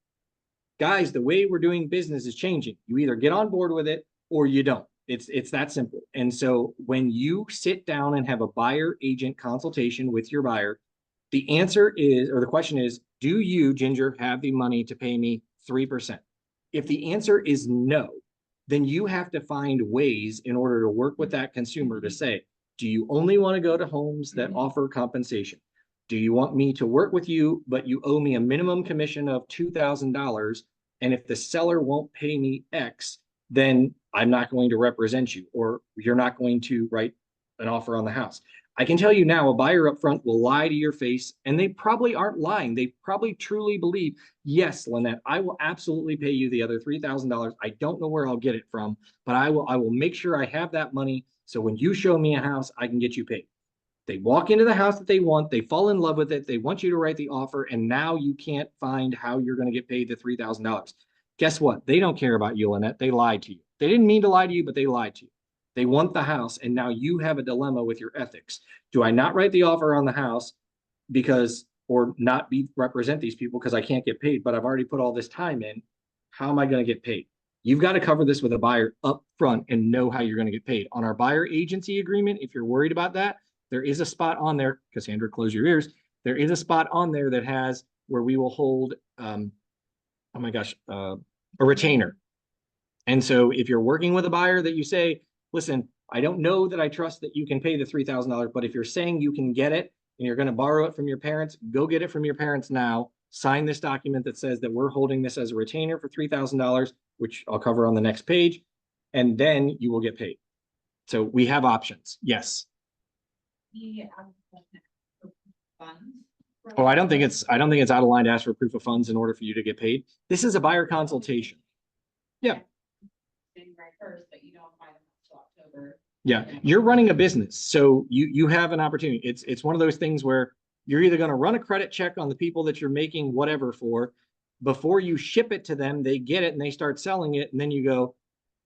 Guys, the way we're doing business is changing. You either get on board with it or you don't. It's that simple. And so when you sit down and have a buyer agent consultation with your buyer, the answer is, or the question is, do you, Ginger, have the money to pay me 3%? If the answer is no, then you have to find ways in order to work with that consumer to say, do you only want to go to homes that offer compensation? Do you want me to work with you, but you owe me a minimum commission of $2,000? And if the seller won't pay me X, then I'm not going to represent you, or you're not going to write an offer on the house. I can tell you now, a buyer up front will lie to your face, and they probably aren't lying. They probably truly believe, yes, Lynette, I will absolutely pay you the other $3,000. I don't know where I'll get it from, but I will make sure I have that money. So when you show me a house, I can get you paid. They walk into the house that they want, they fall in love with it, they want you to write the offer, and now you can't find how you're going to get paid the $3,000. Guess what? They don't care about you, Lynette. They lied to you. They didn't mean to lie to you, but they lied to you. They want the house, and now you have a dilemma with your ethics. Do I not write the offer on the house because, or not represent these people because I can't get paid, but I've already put all this time in? How am I going to get paid? You've got to cover this with a buyer up front and know how you're going to get paid. On our buyer agency agreement, if you're worried about that, there is a spot on there, Cassandra, close your ears. There is a spot on there that has where we will hold, oh my gosh, a retainer. And so if you're working with a buyer that you say, listen, I don't know that I trust that you can pay the $3,000, but if you're saying you can get it and you're going to borrow it from your parents, go get it from your parents now. Sign this document that says that we're holding this as a retainer for $3,000, which I'll cover on the next page, and then you will get paid. So we have options. Yes. Oh, I don't think it's out of line to ask for proof of funds in order for you to get paid. This is a buyer consultation. Yeah.
January 1st, but you don't buy them until October.
Yeah, you're running a business, so you have an opportunity. It's one of those things where you're either going to run a credit check on the people that you're making whatever for. Before you ship it to them, they get it and they start selling it, and then you go,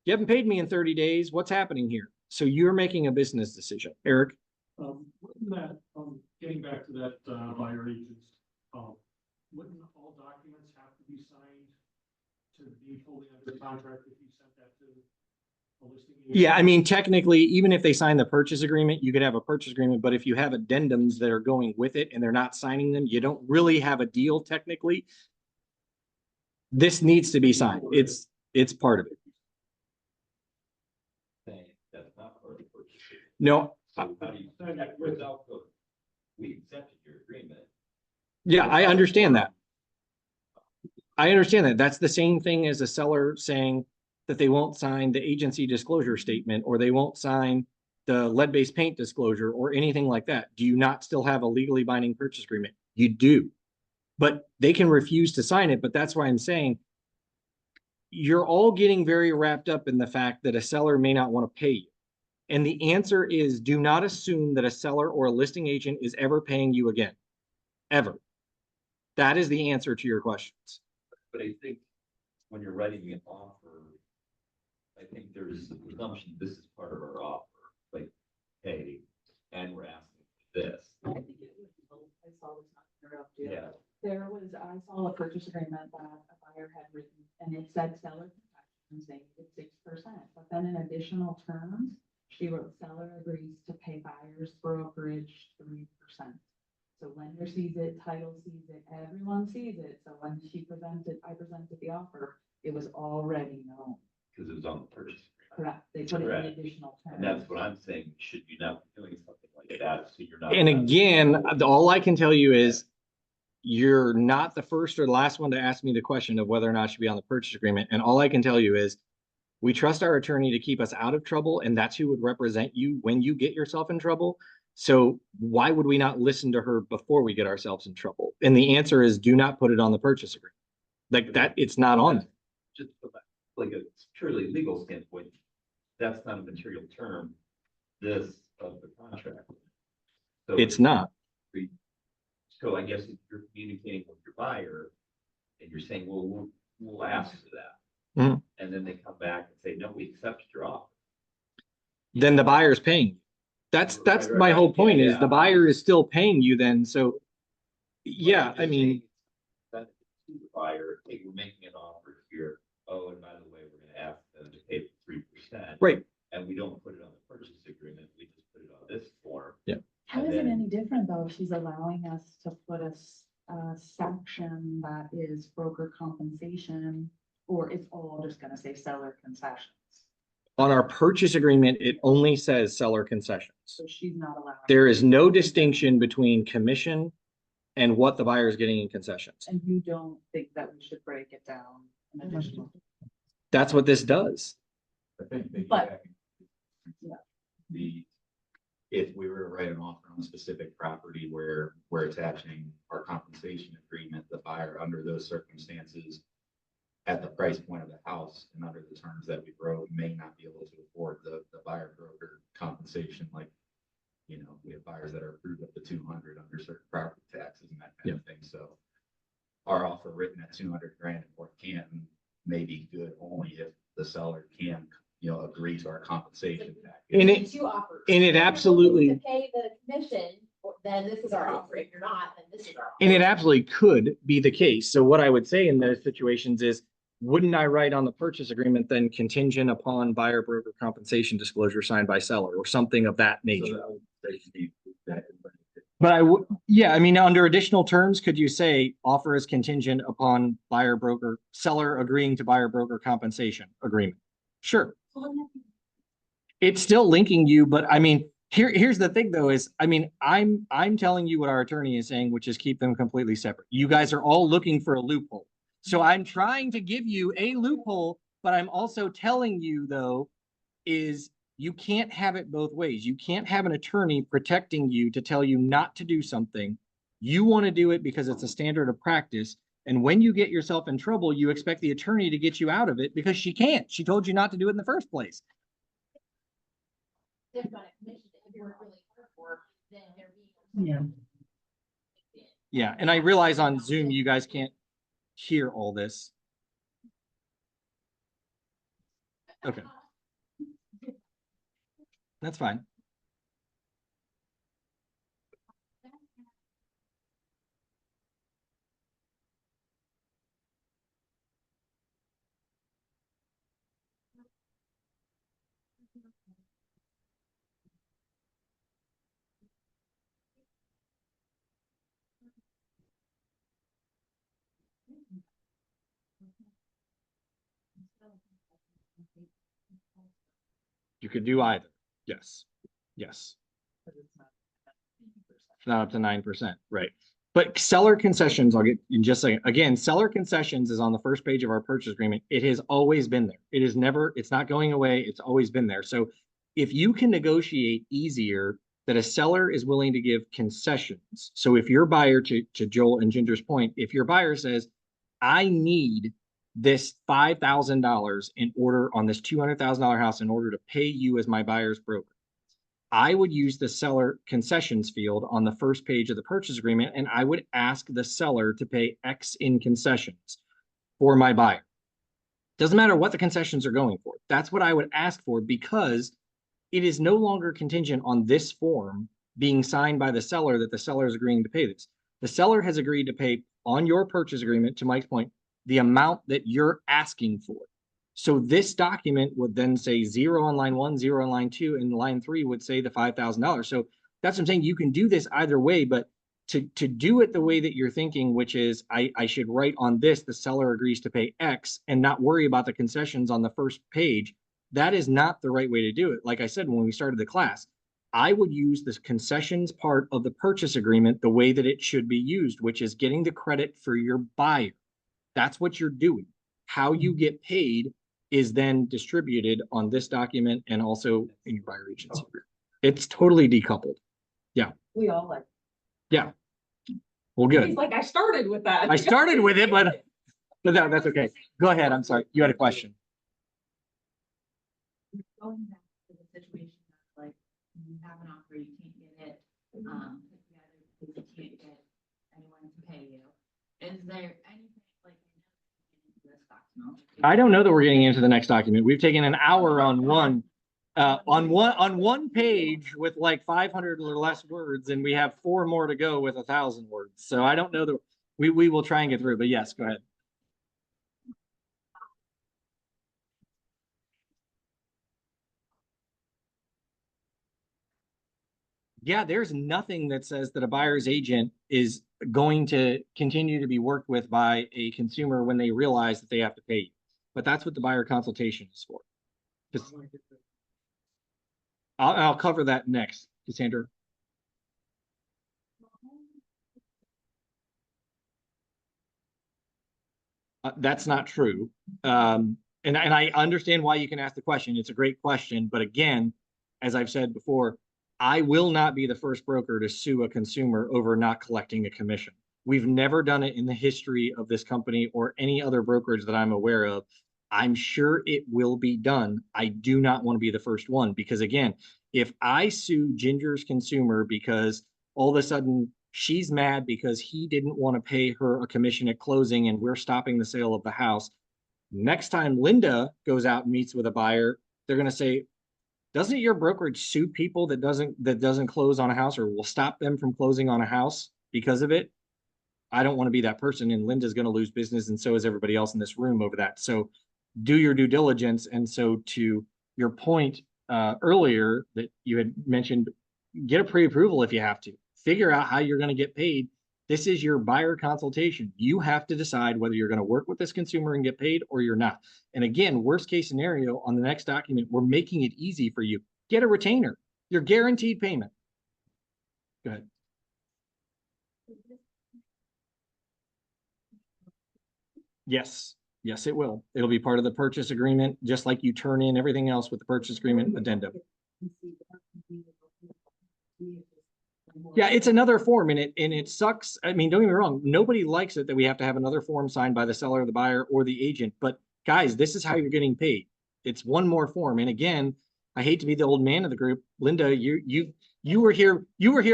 you haven't paid me in 30 days. What's happening here? So you're making a business decision. Eric?
Wouldn't that, getting back to that buyer agents, wouldn't all documents have to be signed to be fully under contract if you sent that to a listing agent?
Yeah, I mean, technically, even if they sign the purchase agreement, you could have a purchase agreement, but if you have addendums that are going with it and they're not signing them, you don't really have a deal technically. This needs to be signed. It's part of it.
Saying that's not part of the purchase.
No.
So how do you, without the, we accepted your agreement.
Yeah, I understand that. I understand that. That's the same thing as a seller saying that they won't sign the agency disclosure statement, or they won't sign the lead-based paint disclosure or anything like that. Do you not still have a legally binding purchase agreement? You do, but they can refuse to sign it. But that's why I'm saying you're all getting very wrapped up in the fact that a seller may not want to pay you. And the answer is, do not assume that a seller or a listing agent is ever paying you again, ever. That is the answer to your questions.
But I think when you're writing an offer, I think there's the assumption this is part of our offer, like, hey, and we're asking for this.
I think it was both. I saw this not interrupt you.
Yeah,
There was, I saw a purchase agreement that a buyer had written, and it said seller protections, they needed 6%, but then in additional terms, she wrote seller agrees to pay buyer's brokerage 3%. So lender sees it, title sees it, everyone sees it, so when I presented the offer, it was already known.
because it was on the purchase.
Correct, they put it in
Correct.
additional terms.
And that's what I'm saying, should you not be doing something like that, so you're not.
And again, all I can tell you is you're not the first or the last one to ask me the question of whether or not it should be on the purchase agreement. And all I can tell you is we trust our attorney to keep us out of trouble, and that's who would represent you when you get yourself in trouble. So why would we not listen to her before we get ourselves in trouble? And the answer is, do not put it on the purchase agreement. Like that, it's not on there.
Just from like a purely legal standpoint, that's not a material term, this of the contract. So
It's not.
So I guess if you're communicating with your buyer and you're saying, well, we'll ask for that.
Mhm.
And then they come back and say, no, we accept your offer.
Then the buyer's paying you. That's
Right,
my whole
right.
point
Yeah,
is
yeah.
the buyer is still paying you then. So
But
yeah,
I'm just
I mean,
saying, that to the buyer, hey, we're making an offer here. Oh, and by the way, we're gonna ask them to pay 3%.
right.
And we don't put it on the purchase agreement, we just put it on this form.
How
And
is it
then-
any different though if she's allowing us to put a section that is broker compensation, or it's all just gonna say seller concessions?
On our purchase agreement, it only says seller concessions.
So she's not allowing.
There is no distinction between commission and what the buyer is getting in concessions.
And you don't think that we should break it down an additional?
That's what this does.
I think.
But-
If we were to write an offer on a specific property where we're attaching our compensation agreement, the buyer under those circumstances at the price point of the house and under the terms that we wrote may not be able to afford the buyer broker compensation, like, you know, we have buyers that are approved up to 200 under certain property taxes and that kind of thing. So our offer written at 200 grand in Port Canton may be good only if the seller can, you know, agree to our compensation package.
And it-
Two offers.
and it
If you're
absolutely-
willing to pay the commission, then this is our offer. If you're not, then this is our offer.
And it absolutely could be the case. So what I would say in those situations is, wouldn't I write on the purchase agreement then contingent upon buyer broker compensation disclosure signed by seller or something of that
So
nature?
that would say that-
But I would, yeah, I mean, under additional terms, could you say offer is contingent upon buyer broker, seller agreeing to buyer broker compensation agreement? Sure. It's still linking you, but I mean, here's the thing though, is, I mean, I'm telling you what our attorney is saying, which is keep them completely separate. You guys are all looking for a loophole. So I'm trying to give you a loophole, but I'm also telling you though, is you can't have it both ways. You can't have an attorney protecting you to tell you not to do something. You want to do it because it's a standard of practice. And when you get yourself in trouble, you expect the attorney to get you out of it because she can't. She told you not to do it in the first place.
They've got a commission that if you work really hard for, then they're being.
Yeah.
Yeah, and I realize on Zoom, you guys can't hear all this. Okay. That's fine. You could do either. Yes. Yes. Not up to 9%, right? But seller concessions, I'll get in just a second. Again, seller concessions is on the first page of our purchase agreement. It has always been there. It is never, it's not going away. It's always been there. So if you can negotiate easier that a seller is willing to give concessions. So if your buyer, to Joel and Ginger's point, if your buyer says, I need this $5,000 in order on this $200,000 house in order to pay you as my buyer's broker. I would use the seller concessions field on the first page of the purchase agreement, and I would ask the seller to pay X in concessions for my buyer. Doesn't matter what the concessions are going for. That's what I would ask for, because it is no longer contingent on this form being signed by the seller that the seller is agreeing to pay this. The seller has agreed to pay on your purchase agreement, to Mike's point, the amount that you're asking for. So this document would then say 0 on line 1, 0 on line 2, and line 3 would say the $5,000. So that's what I'm saying. You can do this either way, but to do it the way that you're thinking, which is I should write on this, the seller agrees to pay X and not worry about the concessions on the first page, that is not the right way to do it. Like I said, when we started the class, I would use this concessions part of the purchase agreement the way that it should be used, which is getting the credit for your buyer. That's what you're doing. How you get paid is then distributed on this document and also in your buyer agency. It's totally decoupled.
We all like.
Yeah. Well, good.
He's like, I started with that.
I started with it, but that's okay. Go ahead. I'm sorry. You had a question.
Going back to the situation of like, you have an offer, you can't get it, put together because you can't get anyone to pay you. Is there anything like in this document?
I don't know that we're getting into the next document. We've taken an hour on one page with like 500 or less words, and we have 4 more to go with 1,000 words. So I don't know that we will try and get through, but yes, go ahead. Yeah, there's nothing that says that a buyer's agent is going to continue to be worked with by a consumer when they realize that they have to pay you. But that's what the buyer consultation is for. I'll cover that next, Cassandra. That's not true. And I understand why you can ask the question. It's a great question. But again, as I've said before, I will not be the first broker to sue a consumer over not collecting a commission. We've never done it in the history of this company or any other brokerage that I'm aware of. I'm sure it will be done. I do not want to be the first one, because again, if I sue Ginger's consumer because all of a sudden she's mad because he didn't want to pay her a commission at closing and we're stopping the sale of the house, next time Linda goes out and meets with a buyer, they're going to say, doesn't your brokerage sue people that doesn't close on a house or will stop them from closing on a house because of it? I don't want to be that person, and Linda's going to lose business, and so is everybody else in this room over that. So do your due diligence. And so to your point earlier that you had mentioned, get a pre-approval if you have to. Figure out how you're going to get paid. This is your buyer consultation. You have to decide whether you're going to work with this consumer and get paid or you're not. And again, worst case scenario on the next document, we're making it easy for you. Get a retainer. You're guaranteed payment. Go ahead. Yes. Yes, it will. It'll be part of the purchase agreement, just like you turn in everything else with the purchase agreement addendum. Yeah, it's another form, and it sucks. I mean, don't get me wrong. Nobody likes it that we have to have another form signed by the seller, the buyer, or the agent. But guys, this is how you're getting paid. It's one more form. And again, I hate to be the old man of the group. Linda, you were here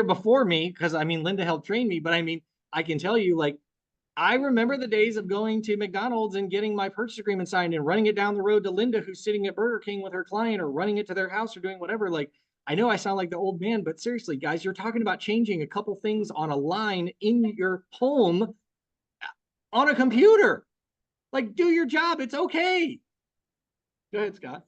before me, because I mean, Linda helped train me. But I mean, I can tell you, like, I remember the days of going to McDonald's and getting my purchase agreement signed and running it down the road to Linda, who's sitting at Burger King with her client, or running it to their house or doing whatever. Like, I know I sound like the old man, but seriously, guys, you're talking about changing a couple things on a line in your home on a computer. Like, do your job. It's okay. Go ahead, Scott.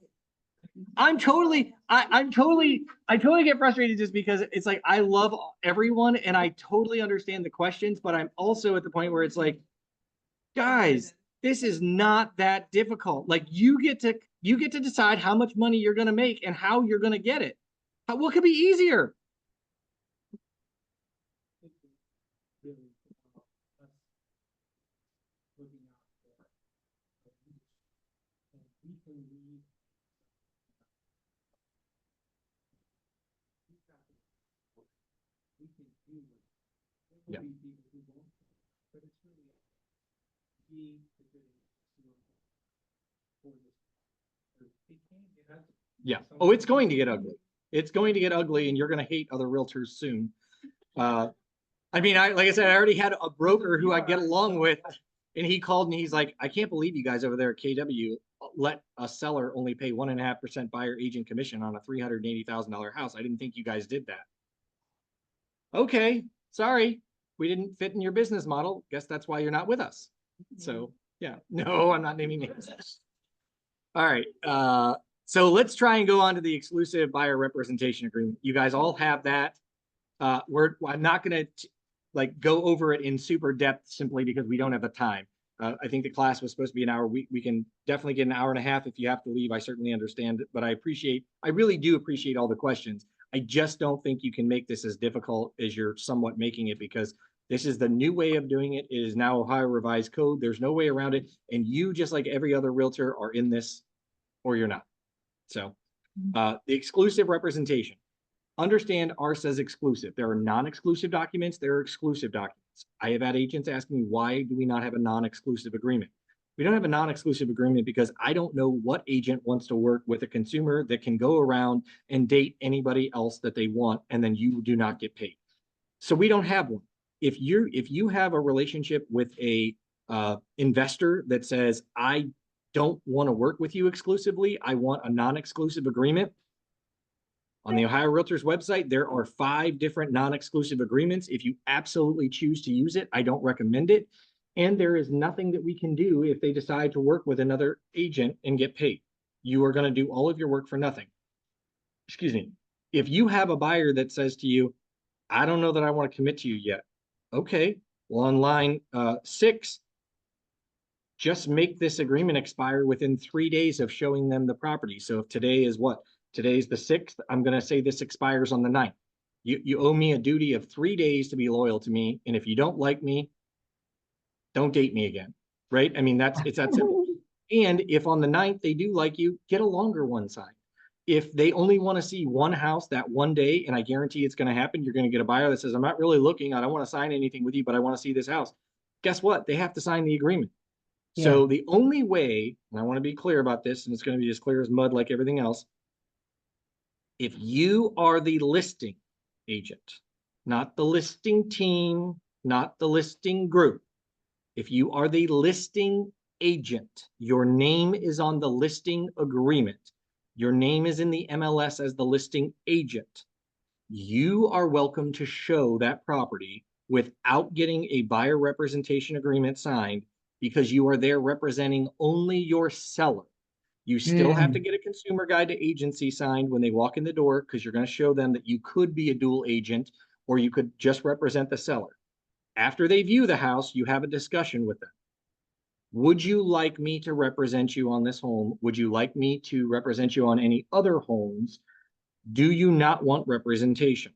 I totally get frustrated just because it's like, I love everyone and I totally understand the questions, but I'm also at the point where it's like, guys, this is not that difficult. Like, you get to decide how much money you're going to make and how you're going to get it. What could be easier? Yeah. Yeah. Oh, it's going to get ugly. It's going to get ugly and you're going to hate other realtors soon. I mean, like I said, I already had a broker who I get along with and he called and he's like, I can't believe you guys over there at KW let a seller only pay 1.5% buyer agent commission on a $380,000 house. I didn't think you guys did that. Okay, sorry, we didn't fit in your business model. Guess that's why you're not with us. So yeah, no, I'm not naming names. All right, so let's try and go on to the exclusive buyer representation agreement. You guys all have that. I'm not going to like go over it in super depth simply because we don't have the time. I think the class was supposed to be an hour. We can definitely get an hour and a half if you have to leave. I certainly understand it, but I really do appreciate all the questions. I just don't think you can make this as difficult as you're somewhat making it because this is the new way of doing it. It is now Ohio Revised Code. There's no way around it. And you, just like every other realtor, are in this or you're not. So the exclusive representation. Understand ours says exclusive. There are non-exclusive documents. There are exclusive documents. I have had agents ask me, why do we not have a non-exclusive agreement? We don't have a non-exclusive agreement because I don't know what agent wants to work with a consumer that can go around and date anybody else that they want, and then you do not get paid. So we don't have one. If you have a relationship with a investor that says, I don't want to work with you exclusively, I want a non-exclusive agreement. On the Ohio Realtors website, there are 5 different non-exclusive agreements. If you absolutely choose to use it, I don't recommend it. And there is nothing that we can do if they decide to work with another agent and get paid. You are going to do all of your work for nothing. Excuse me. If you have a buyer that says to you, I don't know that I want to commit to you yet. Okay, well, on line 6, just make this agreement expire within 3 days of showing them the property. So if today is what? Today's the 6th. I'm going to say this expires on the 9th. You owe me a duty of 3 days to be loyal to me. And if you don't like me, don't date me again. Right? I mean, it's that simple. And if on the 9th they do like you, get a longer one signed. If they only want to see one house that one day, and I guarantee it's going to happen, you're going to get a buyer that says, I'm not really looking. I don't want to sign anything with you, but I want to see this house. Guess what? They have to sign the agreement. So the only way, and I want to be clear about this, and it's going to be as clear as mud like everything else, if you are the listing agent, not the listing team, not the listing group, if you are the listing agent, your name is on the listing agreement. Your name is in the MLS as the listing agent. You are welcome to show that property without getting a buyer representation agreement signed because you are there representing only your seller. You still have to get a consumer guide to agency signed when they walk in the door because you're going to show them that you could be a dual agent or you could just represent the seller. After they view the house, you have a discussion with them. Would you like me to represent you on this home? Would you like me to represent you on any other homes? Do you not want representation?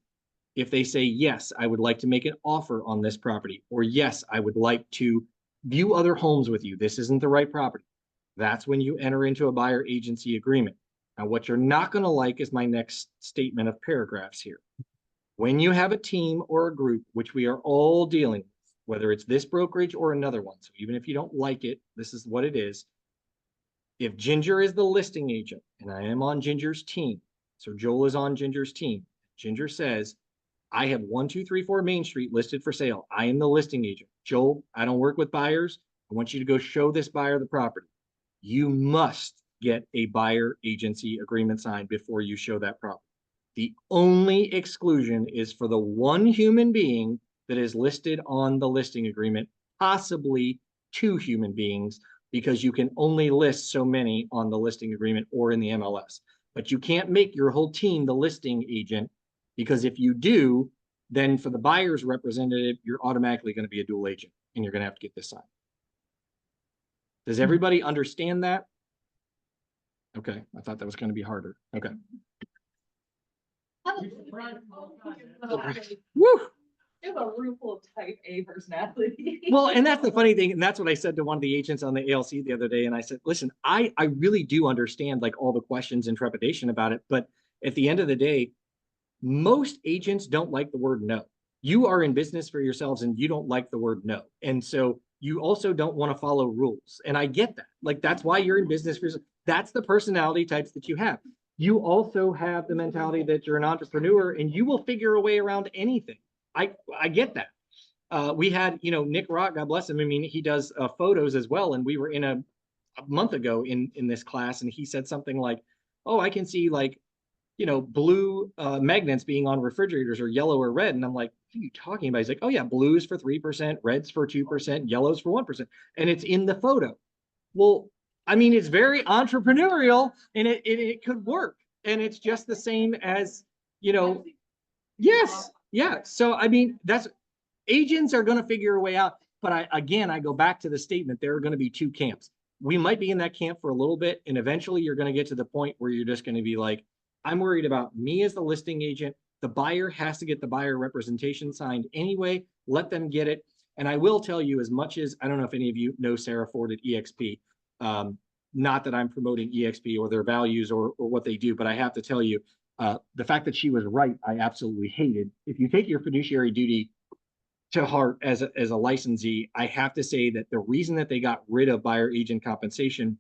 If they say, yes, I would like to make an offer on this property, or yes, I would like to view other homes with you. This isn't the right property. That's when you enter into a buyer agency agreement. Now, what you're not going to like is my next statement of paragraphs here. When you have a team or a group, which we are all dealing with, whether it's this brokerage or another one, so even if you don't like it, this is what it is. If Ginger is the listing agent, and I am on Ginger's team, so Joel is on Ginger's team, Ginger says, I have 1234 Main Street listed for sale. I am the listing agent. Joel, I don't work with buyers. I want you to go show this buyer the property. You must get a buyer agency agreement signed before you show that property. The only exclusion is for the one human being that is listed on the listing agreement, possibly 2 human beings, because you can only list so many on the listing agreement or in the MLS. But you can't make your whole team the listing agent, because if you do, then for the buyer's representative, you're automatically going to be a dual agent and you're going to have to get this signed. Does everybody understand that? Okay, I thought that was going to be harder. Okay. Woo!
You have a room full of type A personality.
Well, and that's the funny thing. And that's what I said to one of the agents on the ALC the other day. And I said, listen, I really do understand like all the questions and trepidation about it. But at the end of the day, most agents don't like the word no. You are in business for yourselves and you don't like the word no. And so you also don't want to follow rules. And I get that. Like, that's why you're in business. That's the personality types that you have. You also have the mentality that you're an entrepreneur and you will figure a way around anything. I get that. We had, Nick Rock, God bless him. I mean, he does photos as well. And we were in a month ago in this class, and he said something like, oh, I can see like, blue magnets being on refrigerators, or yellow or red. And I'm like, what are you talking about? He's like, oh yeah, blues for 3%, reds for 2%, yellows for 1%. And it's in the photo. Well, I mean, it's very entrepreneurial, and it could work. And it's just the same as, yes. Yeah. So, I mean, agents are going to figure a way out. But I go back to the statement, there are going to be two camps. We might be in that camp for a little bit, and eventually you're going to get to the point where you're just going to be like, I'm worried about me as the listing agent. The buyer has to get the buyer representation signed anyway. Let them get it. And I will tell you, as much as, I don't know if any of you know Sarah Ford at EXP, not that I'm promoting EXP or their values or what they do, but I have to tell you, the fact that she was right, I absolutely hated. If you take your fiduciary duty to heart as a licensee, I have to say that the reason that they got rid of buyer agent compensation,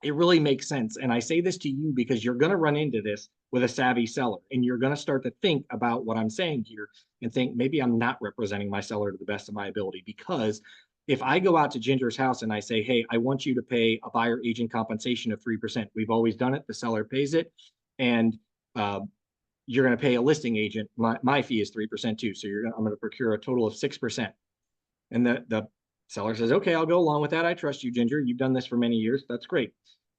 it really makes sense. And I say this to you because you're going to run into this with a savvy seller, and you're going to start to think about what I'm saying here and think, maybe I'm not representing my seller to the best of my ability. Because if I go out to Ginger's house and I say, hey, I want you to pay a buyer agent compensation of 3%. We've always done it. The seller pays it. And you're going to pay a listing agent. My fee is 3% too. So I'm going to procure a total of 6%. And the seller says, okay, I'll go along with that. I trust you, Ginger. You've done this for many years. That's great.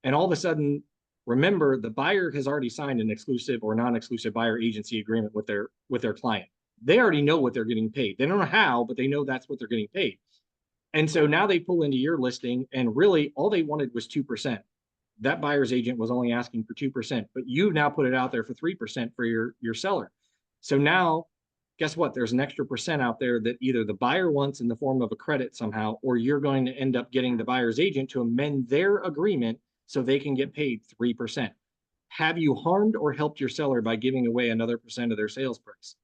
And all of a sudden, remember, the buyer has already signed an exclusive or non-exclusive buyer agency agreement with their client. They already know what they're getting paid. They don't know how, but they know that's what they're getting paid. And so now they pull into your listing, and really all they wanted was 2%. That buyer's agent was only asking for 2%, but you've now put it out there for 3% for your seller. So now, guess what? There's an extra percent out there that either the buyer wants in the form of a credit somehow, or you're going to end up getting the buyer's agent to amend their agreement so they can get paid 3%. Have you harmed or helped your seller by giving away another percent of their sales price?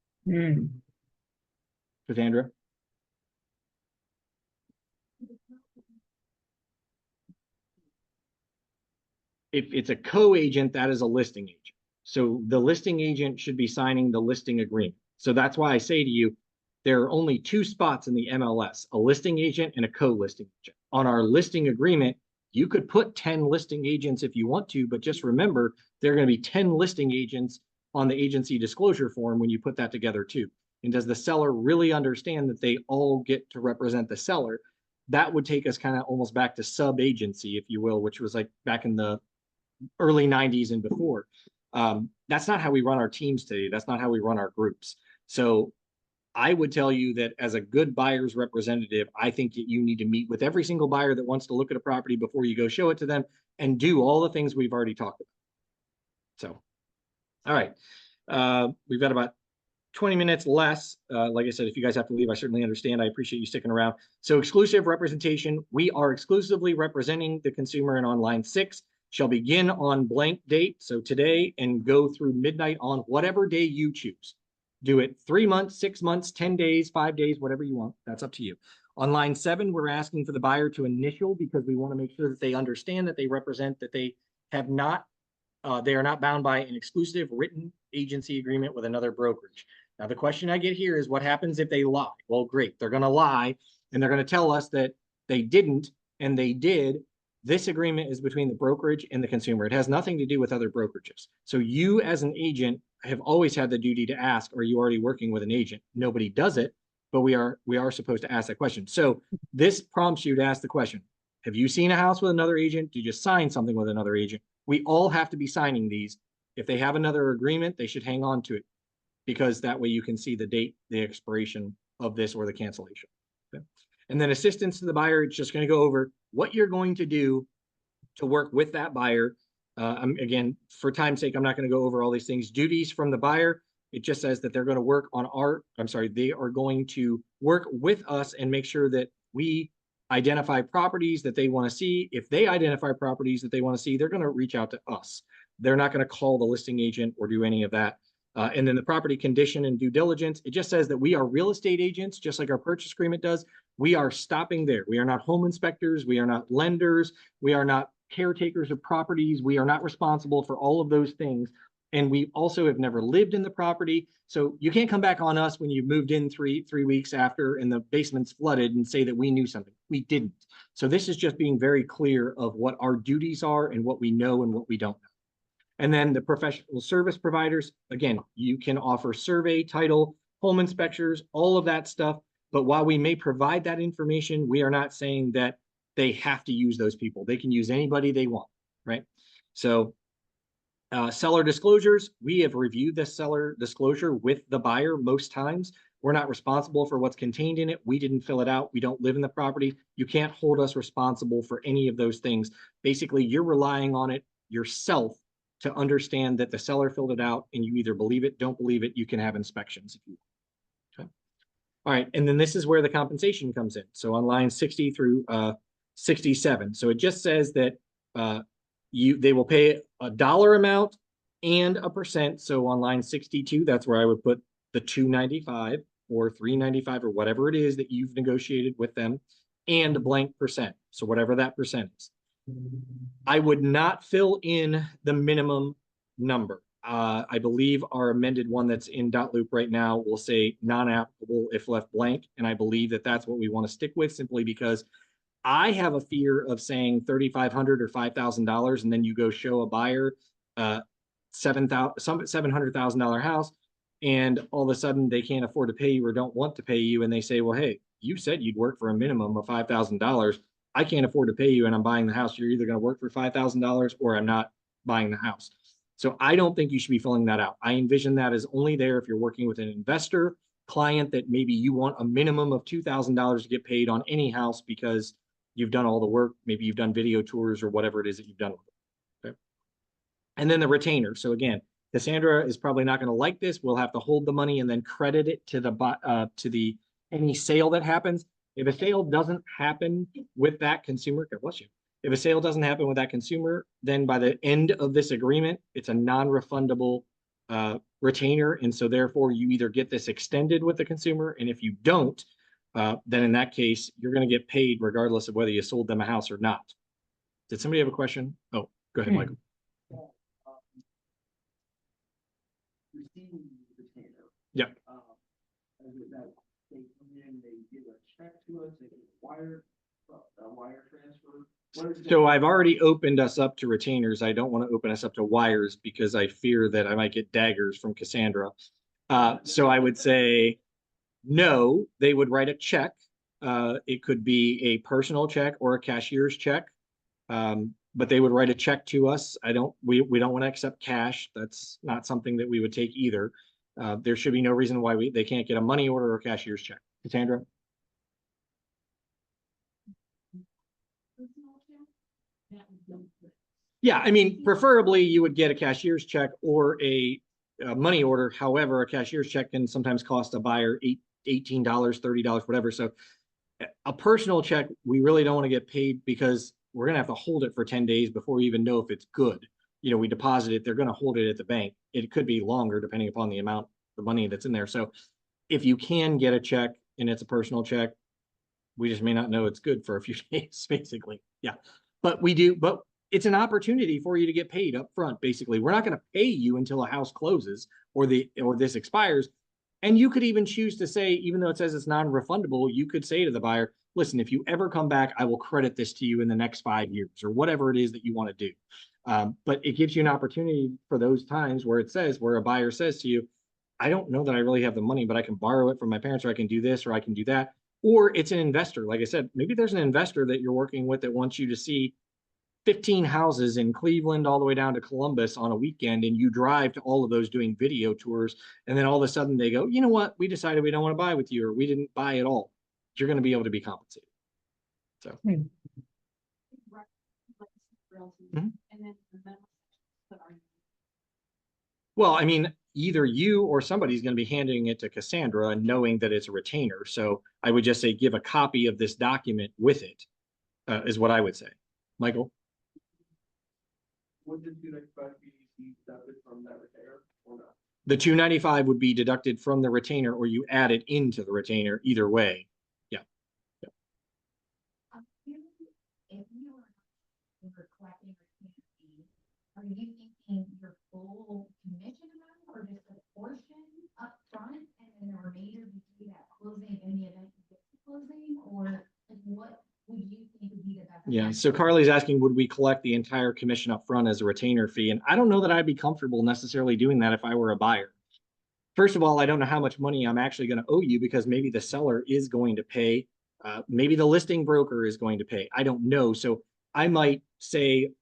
Cassandra? If it's a co-agent, that is a listing agent. So the listing agent should be signing the listing agreement. So that's why I say to you, there are only two spots in the MLS, a listing agent and a co-listing agent. On our listing agreement, you could put 10 listing agents if you want to, but just remember, there are going to be 10 listing agents on the agency disclosure form when you put that together too. And does the seller really understand that they all get to represent the seller? That would take us kind of almost back to sub-agency, if you will, which was like back in the early 90s and before. That's not how we run our teams today. That's not how we run our groups. So I would tell you that as a good buyer's representative, I think that you need to meet with every single buyer that wants to look at a property before you go show it to them, and do all the things we've already talked about. So, all right. We've got about 20 minutes less. Like I said, if you guys have to leave, I certainly understand. I appreciate you sticking around. So exclusive representation, we are exclusively representing the consumer in online 6. Shall begin on blank date, so today, and go through midnight on whatever day you choose. Do it 3 months, 6 months, 10 days, 5 days, whatever you want. That's up to you. On line 7, we're asking for the buyer to initial because we want to make sure that they understand that they represent, that they have not, they are not bound by an exclusive written agency agreement with another brokerage. Now, the question I get here is, what happens if they lie? Well, great. They're going to lie, and they're going to tell us that they didn't and they did. This agreement is between the brokerage and the consumer. It has nothing to do with other brokerages. So you as an agent have always had the duty to ask, are you already working with an agent? Nobody does it, but we are supposed to ask that question. So this prompts you to ask the question, have you seen a house with another agent? Did you sign something with another agent? We all have to be signing these. If they have another agreement, they should hang on to it, because that way you can see the date, the expiration of this or the cancellation. Okay. And then assistance to the buyer, it's just going to go over what you're going to do to work with that buyer. Again, for time's sake, I'm not going to go over all these things. Duties from the buyer, it just says that they're going to work on they are going to work with us and make sure that we identify properties that they want to see. If they identify properties that they want to see, they're going to reach out to us. They're not going to call the listing agent or do any of that. And then the property condition and due diligence, it just says that we are real estate agents, just like our purchase agreement does. We are stopping there. We are not home inspectors. We are not lenders. We are not caretakers of properties. We are not responsible for all of those things. And we also have never lived in the property. So you can't come back on us when you moved in three weeks after and the basement's flooded and say that we knew something. We didn't. So this is just being very clear of what our duties are and what we know and what we don't know. And then the professional service providers, again, you can offer survey, title, home inspectors, all of that stuff. But while we may provide that information, we are not saying that they have to use those people. They can use anybody they want, right? So seller disclosures, we have reviewed the seller disclosure with the buyer most times. We're not responsible for what's contained in it. We didn't fill it out. We don't live in the property. You can't hold us responsible for any of those things. Basically, you're relying on it yourself to understand that the seller filled it out, and you either believe it, don't believe it. You can have inspections if you want. Okay. All right, and then this is where the compensation comes in. So on line 60 through 67. So it just says that they will pay a dollar amount and a percent. So on line 62, that's where I would put the $295 or $395 or whatever it is that you've negotiated with them, and a blank percent. So whatever that percent is. I would not fill in the minimum number. I believe our amended one that's in .loop right now will say non-applicable if left blank. And I believe that that's what we want to stick with, simply because I have a fear of saying $3,500 or $5,000, and then you go show a buyer $700,000 house, and all of a sudden they can't afford to pay you or don't want to pay you, and they say, well, hey, you said you'd work for a minimum of $5,000. I can't afford to pay you, and I'm buying the house. You're either going to work for $5,000 or I'm not buying the house. So I don't think you should be filling that out. I envision that as only there if you're working with an investor client that maybe you want a minimum of $2,000 to get paid on any house because you've done all the work. Maybe you've done video tours or whatever it is that you've done with it. Okay. And then the retainer. So again, Cassandra is probably not going to like this. We'll have to hold the money and then credit it to the any sale that happens. If a sale doesn't happen with that consumer, God bless you. If a sale doesn't happen with that consumer, then by the end of this agreement, it's a non-refundable retainer. And so therefore you either get this extended with the consumer. And if you don't, then in that case, you're going to get paid regardless of whether you sold them a house or not. Did somebody have a question? Oh, go ahead, Michael.
Receiving the retainer.
Yep.
That they come in, they give a check to us, they get a wire transfer.
So I've already opened us up to retainers. I don't want to open us up to wires because I fear that I might get daggers from Cassandra. So I would say, no, they would write a check. It could be a personal check or a cashier's check. But they would write a check to us. We don't want to accept cash. That's not something that we would take either. There should be no reason why they can't get a money order or a cashier's check. Cassandra? Yeah, I mean, preferably you would get a cashier's check or a money order. However, a cashier's check can sometimes cost a buyer $18, $30, whatever. So a personal check, we really don't want to get paid because we're going to have to hold it for 10 days before we even know if it's good. You know, we deposit it, they're going to hold it at the bank. It could be longer depending upon the amount, the money that's in there. So if you can get a check and it's a personal check, we just may not know it's good for a few days, basically. Yeah, but it's an opportunity for you to get paid up front. Basically, we're not going to pay you until a house closes or this expires. And you could even choose to say, even though it says it's non-refundable, you could say to the buyer, listen, if you ever come back, I will credit this to you in the next 5 years or whatever it is that you want to do. But it gives you an opportunity for those times where a buyer says to you, I don't know that I really have the money, but I can borrow it from my parents, or I can do this, or I can do that. Or it's an investor. Like I said, maybe there's an investor that you're working with that wants you to see 15 houses in Cleveland all the way down to Columbus on a weekend, and you drive to all of those doing video tours. And then all of a sudden they go, you know what? We decided we don't want to buy with you, or we didn't buy at all. You're going to be able to be compensated. So.
Mhm.
Well, I mean, either you or somebody's going to be handing it to Cassandra and knowing that it's a retainer. So I would just say, give a copy of this document with it, is what I would say. Michael?
Would the $295 be deducted from that retainer or not?
The $295 would be deducted from the retainer, or you add it into the retainer, either way. Yeah. Yeah.
we're collecting retainer fee, are you thinking your full commission amount or just a portion up front and then the remainder be paid at closing in the event you get to closing, or like what would you think would be the best?
Yeah, so Carly's asking, would we collect the entire commission up front as a retainer fee? And I don't know that I'd be comfortable necessarily doing that if I were a buyer. First of all, I don't know how much money I'm actually going to owe you because maybe the seller is going to pay. Maybe the listing broker is going to pay. I don't know. So I might say,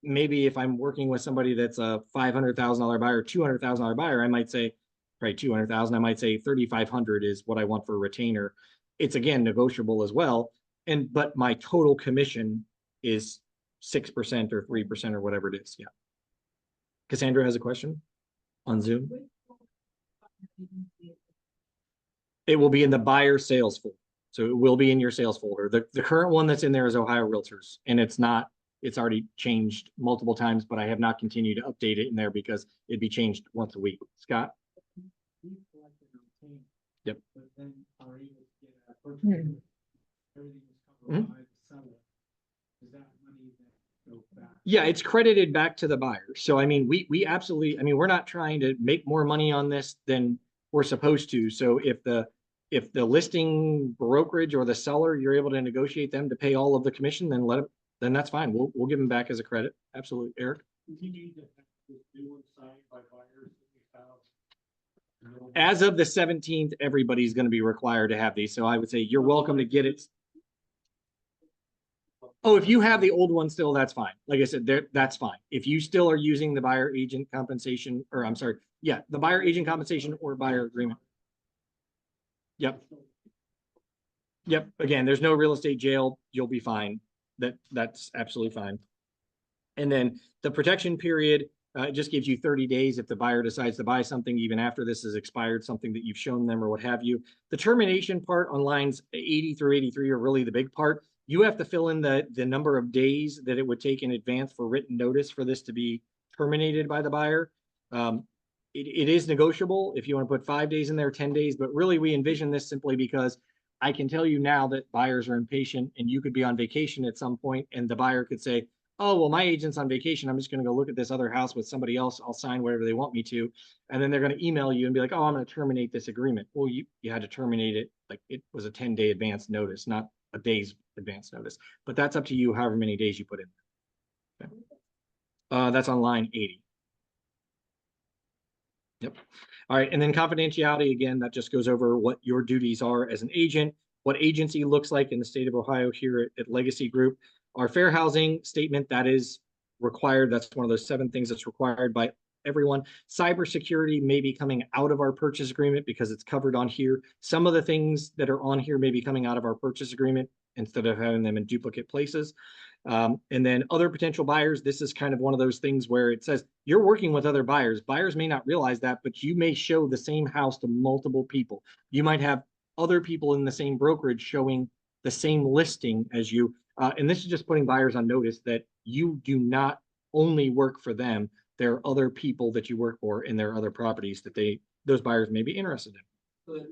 maybe if I'm working with somebody that's a $500,000 buyer, $200,000 buyer, I might say, right, 200,000, I might say 3,500 is what I want for a retainer. It's again negotiable as well. But my total commission is 6% or 3% or whatever it is. Yeah. Cassandra has a question on Zoom. It will be in the buyer sales folder. So it will be in your sales folder. The current one that's in there is Ohio Realtors, and it's already changed multiple times, but I have not continued to update it in there because it'd be changed once a week. Scott? Yep.
But then are able to get a purchase.
Hmm.
Everything is covered by the seller. Is that money that goes back?
Yeah, it's credited back to the buyer. So I mean, we absolutely, I mean, we're not trying to make more money on this than we're supposed to. So if the listing brokerage or the seller, you're able to negotiate them to pay all of the commission, then that's fine. We'll give them back as a credit. Absolutely. Eric?
Do you need to have this new one signed by buyers that we have?
As of the 17th, everybody's going to be required to have these. So I would say you're welcome to get it. Oh, if you have the old one still, that's fine. Like I said, that's fine. If you still are using the buyer agent compensation, or I'm sorry, yeah, the buyer agent compensation or buyer agreement. Yep. Yep. Again, there's no real estate jail. You'll be fine. That's absolutely fine. And then the protection period, it just gives you 30 days if the buyer decides to buy something, even after this has expired, something that you've shown them or what have you. The termination part on lines 80 through 83 are really the big part. You have to fill in the number of days that it would take in advance for written notice for this to be terminated by the buyer. It is negotiable if you want to put 5 days in there, 10 days, but really we envision this simply because I can tell you now that buyers are impatient and you could be on vacation at some point and the buyer could say, oh, well, my agent's on vacation. I'm just going to go look at this other house with somebody else. I'll sign whatever they want me to. And then they're going to email you and be like, oh, I'm going to terminate this agreement. Well, you had to terminate it. Like it was a 10-day advance notice, not a day's advance notice. But that's up to you, however many days you put in. Okay. That's on line 80. Yep. All right. And then confidentiality, again, that just goes over what your duties are as an agent, what agency looks like in the state of Ohio here at Legacy Group. Our fair housing statement, that is required. That's one of those 7 things that's required by everyone. Cybersecurity may be coming out of our purchase agreement because it's covered on here. Some of the things that are on here may be coming out of our purchase agreement instead of having them in duplicate places. And then other potential buyers, this is kind of one of those things where it says you're working with other buyers. Buyers may not realize that, but you may show the same house to multiple people. You might have other people in the same brokerage showing the same listing as you. And this is just putting buyers on notice that you do not only work for them. There are other people that you work for and there are other properties that those buyers may be interested in.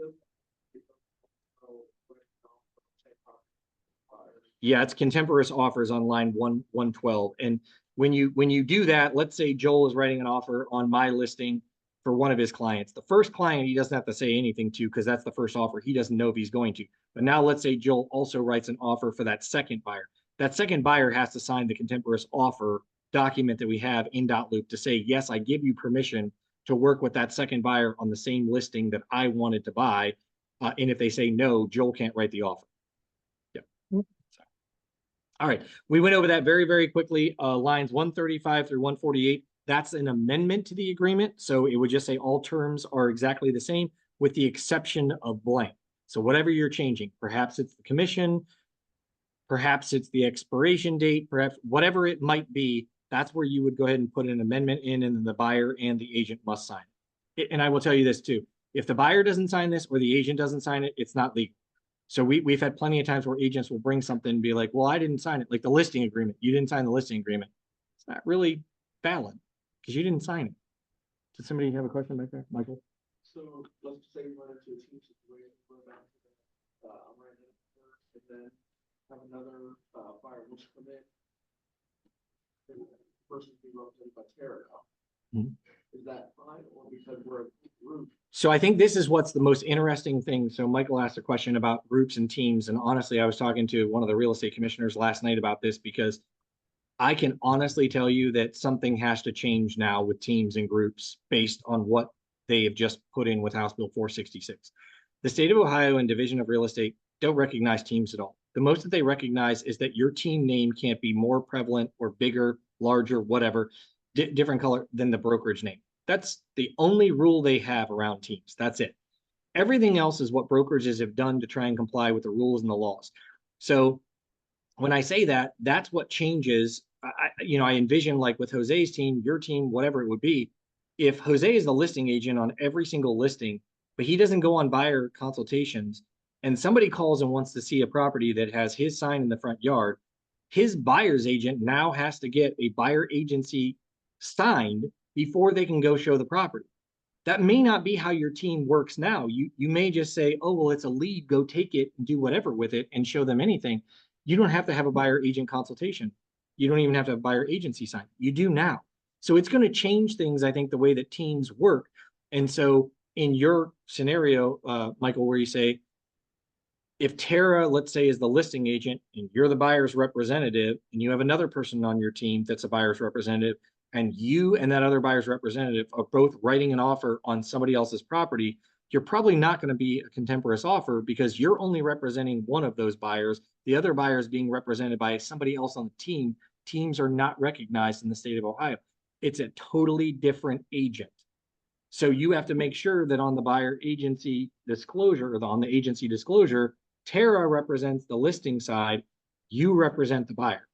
Yeah, it's contemporaneous offers on line 112. And when you do that, let's say Joel is writing an offer on my listing for one of his clients. The first client, he doesn't have to say anything to because that's the first offer. He doesn't know if he's going to. But now let's say Joel also writes an offer for that second buyer. That second buyer has to sign the contemporaneous offer document that we have in .loop to say, yes, I give you permission to work with that second buyer on the same listing that I wanted to buy. And if they say no, Joel can't write the offer. Yep. All right, we went over that very, very quickly. Lines 135 through 148, that's an amendment to the agreement. So it would just say all terms are exactly the same with the exception of blank. So whatever you're changing, perhaps it's the commission, perhaps it's the expiration date, perhaps whatever it might be, that's where you would go ahead and put an amendment in and then the buyer and the agent must sign it. And I will tell you this too, if the buyer doesn't sign this or the agent doesn't sign it, it's not legal. So we've had plenty of times where agents will bring something and be like, well, I didn't sign it. Like the listing agreement. You didn't sign the listing agreement. It's not really valid because you didn't sign it. Did somebody have a question back there, Michael?
So let's just say we run into a team situation, we're about to, I'm running it first, and then have another buyer which come in. person being represented by Tara.
Mhm.
Is that fine, or because we're a group?
So I think this is what's the most interesting thing. So Michael asked a question about groups and teams. And honestly, I was talking to one of the real estate commissioners last night about this because I can honestly tell you that something has to change now with teams and groups based on what they have just put in with House Bill 466. The state of Ohio and Division of Real Estate don't recognize teams at all. The most that they recognize is that your team name can't be more prevalent or bigger, larger, whatever, different color than the brokerage name. That's the only rule they have around teams. That's it. Everything else is what brokerages have done to try and comply with the rules and the laws. So when I say that, that's what changes. I envision like with Jose's team, your team, whatever it would be. If Jose is the listing agent on every single listing, but he doesn't go on buyer consultations, and somebody calls and wants to see a property that has his sign in the front yard, his buyer's agent now has to get a buyer agency signed before they can go show the property. That may not be how your team works now. You may just say, oh, well, it's a lead, go take it and do whatever with it and show them anything. You don't have to have a buyer agent consultation. You don't even have to have buyer agency sign. You do now. So it's going to change things, I think, the way that teams work. And so in your scenario, Michael, where you say, if Tara, let's say, is the listing agent and you're the buyer's representative, and you have another person on your team that's a buyer's representative, and you and that other buyer's representative are both writing an offer on somebody else's property, you're probably not going to be a contemporaneous offer because you're only representing one of those buyers. The other buyer is being represented by somebody else on the team. Teams are not recognized in the state of Ohio. It's a totally different agent. So you have to make sure that on the buyer agency disclosure or on the agency disclosure, Tara represents the listing side, you represent the buyer.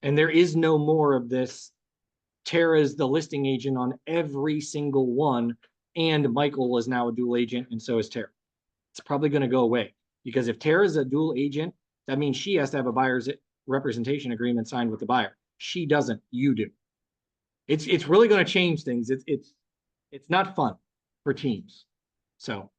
And there is no more of this. Tara is the listing agent on every single one, and Michael is now a dual agent, and so is Tara. It's probably going to go away because if Tara is a dual agent, that means she has to have a buyer's representation agreement signed with the buyer. She doesn't, you do. It's really going to change things. It's not fun for teams. So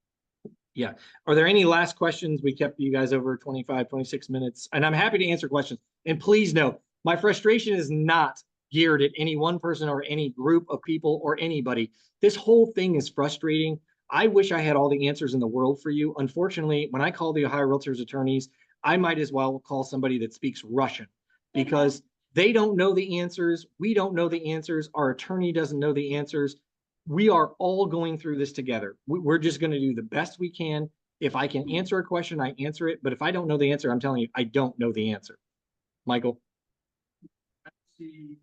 yeah. Are there any last questions? We kept you guys over 25, 26 minutes, and I'm happy to answer questions. And please note, my frustration is not geared at any one person or any group of people or anybody. This whole thing is frustrating. I wish I had all the answers in the world for you. Unfortunately, when I call the Ohio Realtors attorneys, I might as well call somebody that speaks Russian because they don't know the answers. We don't know the answers. Our attorney doesn't know the answers. We are all going through this together. We're just going to do the best we can. If I can answer a question, I answer it. But if I don't know the answer, I'm telling you, I don't know the answer. Michael?
See.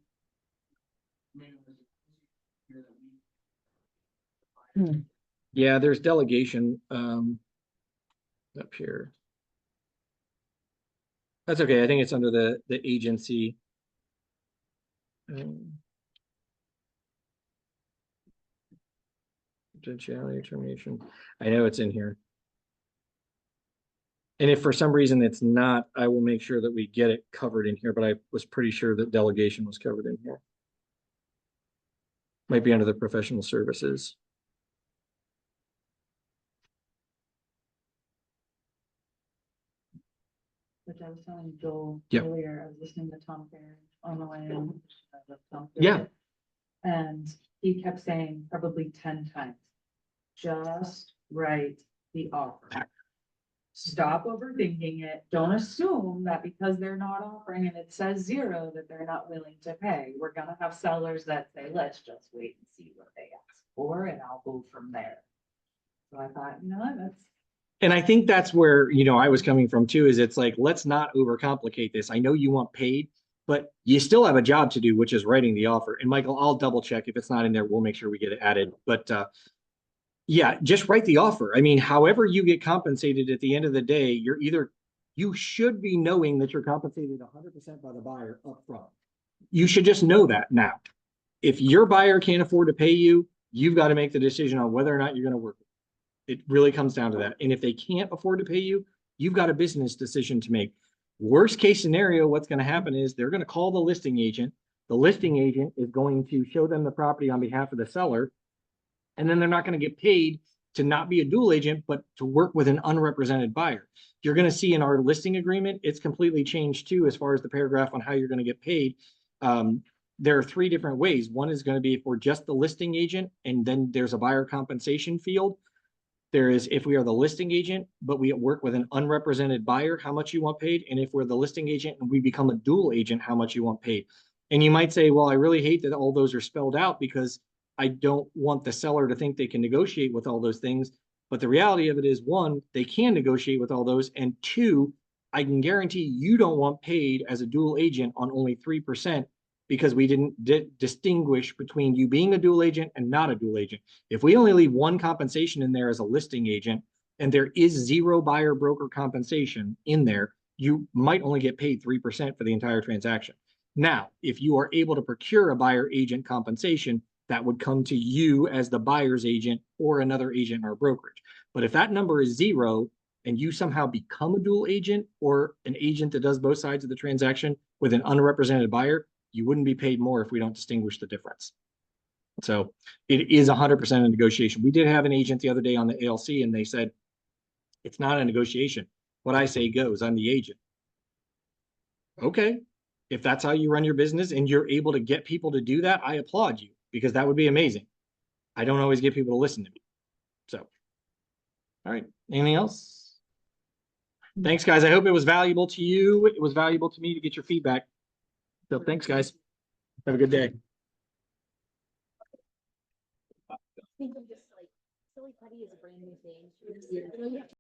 Yeah, there's delegation up here. That's okay. I think it's under the agency. Confidentiality termination. I know it's in here. And if for some reason it's not, I will make sure that we get it covered in here, but I was pretty sure that delegation was covered in here. Might be under the professional services.
Which I was telling Joel
Yep.
earlier, I was listening to Tom Ferry on the way in.
Yeah.
And he kept saying probably 10 times, just write the offer. Stop overthinking it. Don't assume that because they're not offering and it says 0, that they're not willing to pay. We're gonna have sellers that say, let's just wait and see what they ask for, and I'll go from there. So I thought, you know what, that's.
And I think that's where, I was coming from too, is it's like, let's not overcomplicate this. I know you want paid, but you still have a job to do, which is writing the offer. And Michael, I'll double check. If it's not in there, we'll make sure we get it added. But yeah, just write the offer. I mean, however you get compensated at the end of the day, you should be knowing that you're compensated 100% by the buyer up front. You should just know that now. If your buyer can't afford to pay you, you've got to make the decision on whether or not you're going to work. It really comes down to that. And if they can't afford to pay you, you've got a business decision to make. Worst case scenario, what's going to happen is they're going to call the listing agent. The listing agent is going to show them the property on behalf of the seller. And then they're not going to get paid to not be a dual agent, but to work with an unrepresented buyer. You're going to see in our listing agreement, it's completely changed too, as far as the paragraph on how you're going to get paid. There are 3 different ways. One is going to be if we're just the listing agent, and then there's a buyer compensation field. There is if we are the listing agent, but we work with an unrepresented buyer, how much you want paid. And if we're the listing agent and we become a dual agent, how much you want paid. And you might say, well, I really hate that all those are spelled out because I don't want the seller to think they can negotiate with all those things. But the reality of it is, 1, they can negotiate with all those. And 2, I can guarantee you don't want paid as a dual agent on only 3% because we didn't distinguish between you being a dual agent and not a dual agent. If we only leave one compensation in there as a listing agent and there is 0 buyer broker compensation in there, you might only get paid 3% for the entire transaction. Now, if you are able to procure a buyer agent compensation, that would come to you as the buyer's agent or another agent or brokerage. But if that number is 0 and you somehow become a dual agent or an agent that does both sides of the transaction with an unrepresented buyer, you wouldn't be paid more if we don't distinguish the difference. So it is 100% a negotiation. We did have an agent the other day on the ALC and they said, it's not a negotiation. What I say goes, I'm the agent. Okay. If that's how you run your business and you're able to get people to do that, I applaud you because that would be amazing. I don't always get people to listen to me. So, all right. Anything else? Thanks, guys. I hope it was valuable to you. It was valuable to me to get your feedback. So thanks, guys. Have a good day.
I think I'm just like, silly putty is a brand new thing. You know, you have to